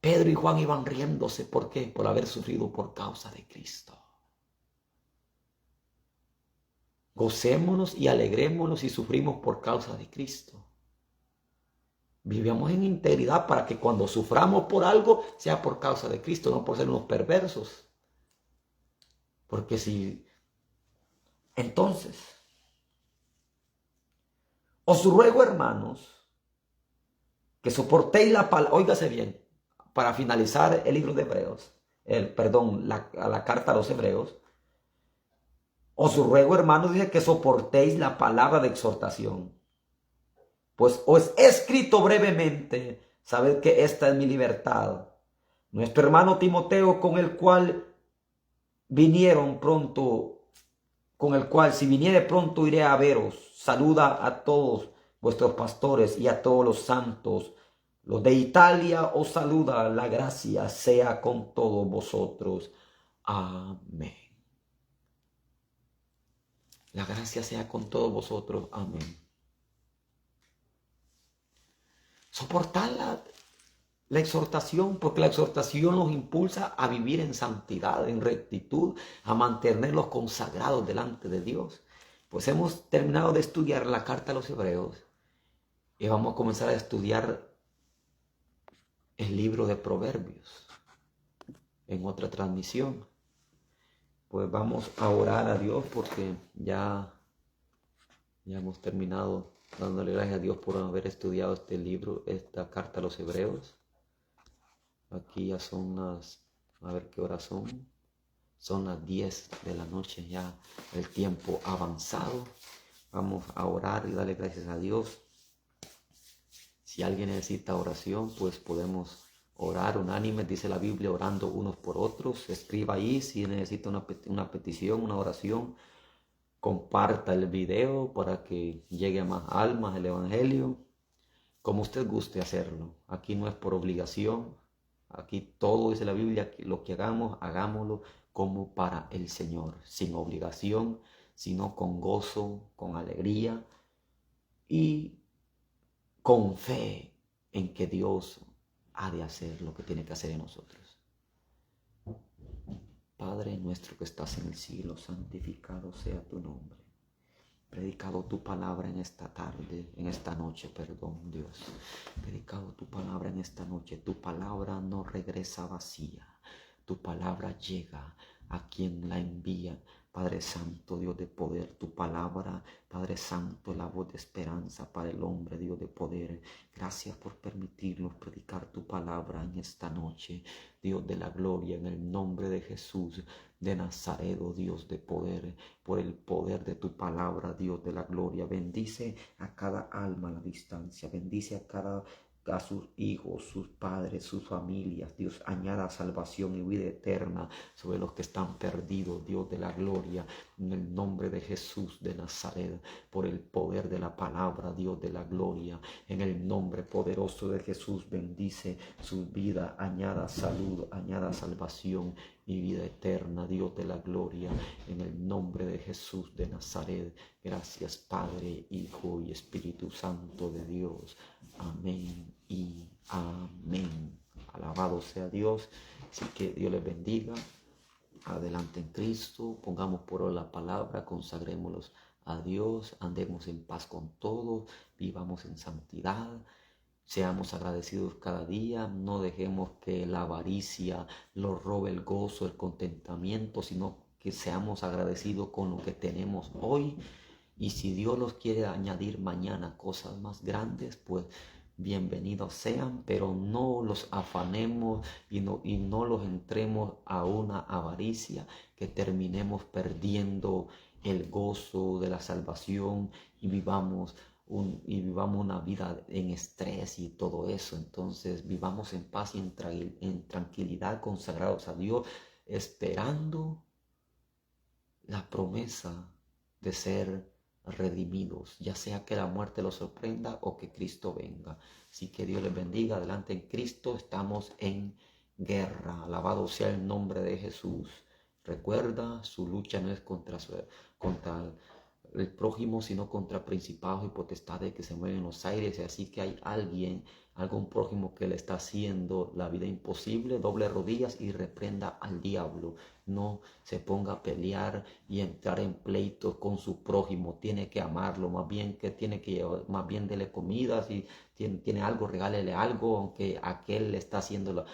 Pedro y Juan iban riéndose. ¿Por qué? Por haber sufrido por causa de Cristo. Gocémonos y alegrémonos si sufrimos por causa de Cristo. Vivamos en integridad para que cuando suframos por algo sea por causa de Cristo, no por ser unos perversos. Porque si... Entonces, os ruego, hermanos, que soportéis la palabra. Óigase bien, para finalizar el libro de Hebreos, la carta a los Hebreos. Os ruego, hermanos, dice que soportéis la palabra de exhortación. Pues os he escrito brevemente, sabed que esta es mi libertad. Nuestro hermano Timoteo, con el cual si viniere pronto iré a veros. Saluda a todos vuestros pastores y a todos los santos. Los de Italia os saluda. La gracia sea con todos vosotros. Amén. La gracia sea con todos vosotros. Amén. Soportar la exhortación, porque la exhortación nos impulsa a vivir en santidad, en rectitud, a mantenerlos consagrados delante de Dios. Pues hemos terminado de estudiar la carta a los Hebreos y vamos a comenzar a estudiar el libro de Proverbios en otra transmisión. Pues vamos a orar a Dios porque ya hemos terminado dándole gracias a Dios por haber estudiado este libro, esta carta a los Hebreos. Aquí ya son a ver qué hora son. Son las 10 de la noche, ya el tiempo avanzado. Vamos a orar y darle gracias a Dios. Si alguien necesita oración, pues podemos orar unánime, dice la Biblia, orando unos por otros. Escriba ahí si necesita una petición, una oración. Comparta el video para que llegue a más almas el Evangelio. Como usted guste hacerlo. Aquí no es por obligación. Aquí todo dice la Biblia, que lo que hagamos, hagámoslo como para el Señor, sin obligación, sino con gozo, con alegría y con fe en que Dios ha de hacer lo que tiene que hacer en nosotros. Padre nuestro que estás en el cielo, santificado sea tu nombre. Predicado tu palabra en esta tarde, en esta noche, perdón, Dios. Predicado tu palabra en esta noche. Tu palabra no regresa vacía. Tu palabra llega a quien la envía Padre Santo, Dios de poder, tu palabra, Padre Santo, la voz de esperanza para el hombre, Dios de poder. Gracias por permitirnos predicar tu palabra en esta noche, Dios de la gloria, en el nombre de Jesús de Nazaret, oh Dios de poder, por el poder de tu palabra, Dios de la gloria. Bendice a cada alma a la distancia, bendice a sus hijos, sus padres, sus familias. Dios, añada salvación y vida eterna sobre los que están perdidos, Dios de la gloria, en el nombre de Jesús de Nazaret, por el poder de la palabra, Dios de la gloria, en el nombre poderoso de Jesús, bendice su vida, añada salud, añada salvación y vida eterna, Dios de la gloria, en el nombre de Jesús de Nazaret. Gracias, Padre, Hijo y Espíritu Santo de Dios. Amén y amén. Alabado sea Dios. Así que Dios les bendiga. Adelante en Cristo. Pongamos por hoy la palabra. Consagrémoslos a Dios. Andemos en paz con todos. Vivamos en santidad. Seamos agradecidos cada día. No dejemos que la avaricia nos robe el gozo, el contentamiento, sino que seamos agradecidos con lo que tenemos hoy. Y si Dios los quiere añadir mañana cosas más grandes, pues bienvenidos sean, pero no los afanemos y no los entremos a una avaricia que terminemos perdiendo el gozo de la salvación y vivamos una vida en estrés y todo eso. Entonces vivamos en paz y en tranquilidad, consagrados a Dios, esperando la promesa de ser redimidos, ya sea que la muerte los sorprenda o que Cristo venga. Así que Dios les bendiga. Adelante en Cristo, estamos en guerra. Alabado sea el nombre de Jesús. Recuerda, su lucha no es contra el prójimo, sino contra principados y potestades que se mueven en los aires. Y así que hay algún prójimo que le está haciendo la vida imposible, doble rodillas y reprenda al diablo. No se ponga a pelear y entrar en pleitos con su prójimo. Tiene que amarlo, más bien dele comida. Si tiene algo, regálele algo, aunque aquel le está haciendo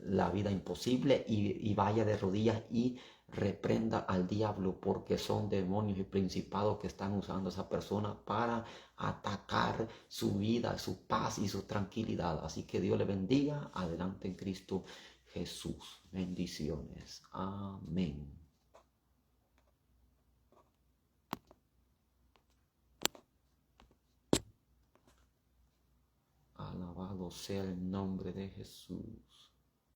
la vida imposible, y vaya de rodillas y reprenda al diablo, porque son demonios y principados que están usando a esa persona para atacar su vida, su paz y su tranquilidad. Así que Dios le bendiga. Adelante en Cristo Jesús. Bendiciones. Amén. Alabado sea el nombre de Jesús.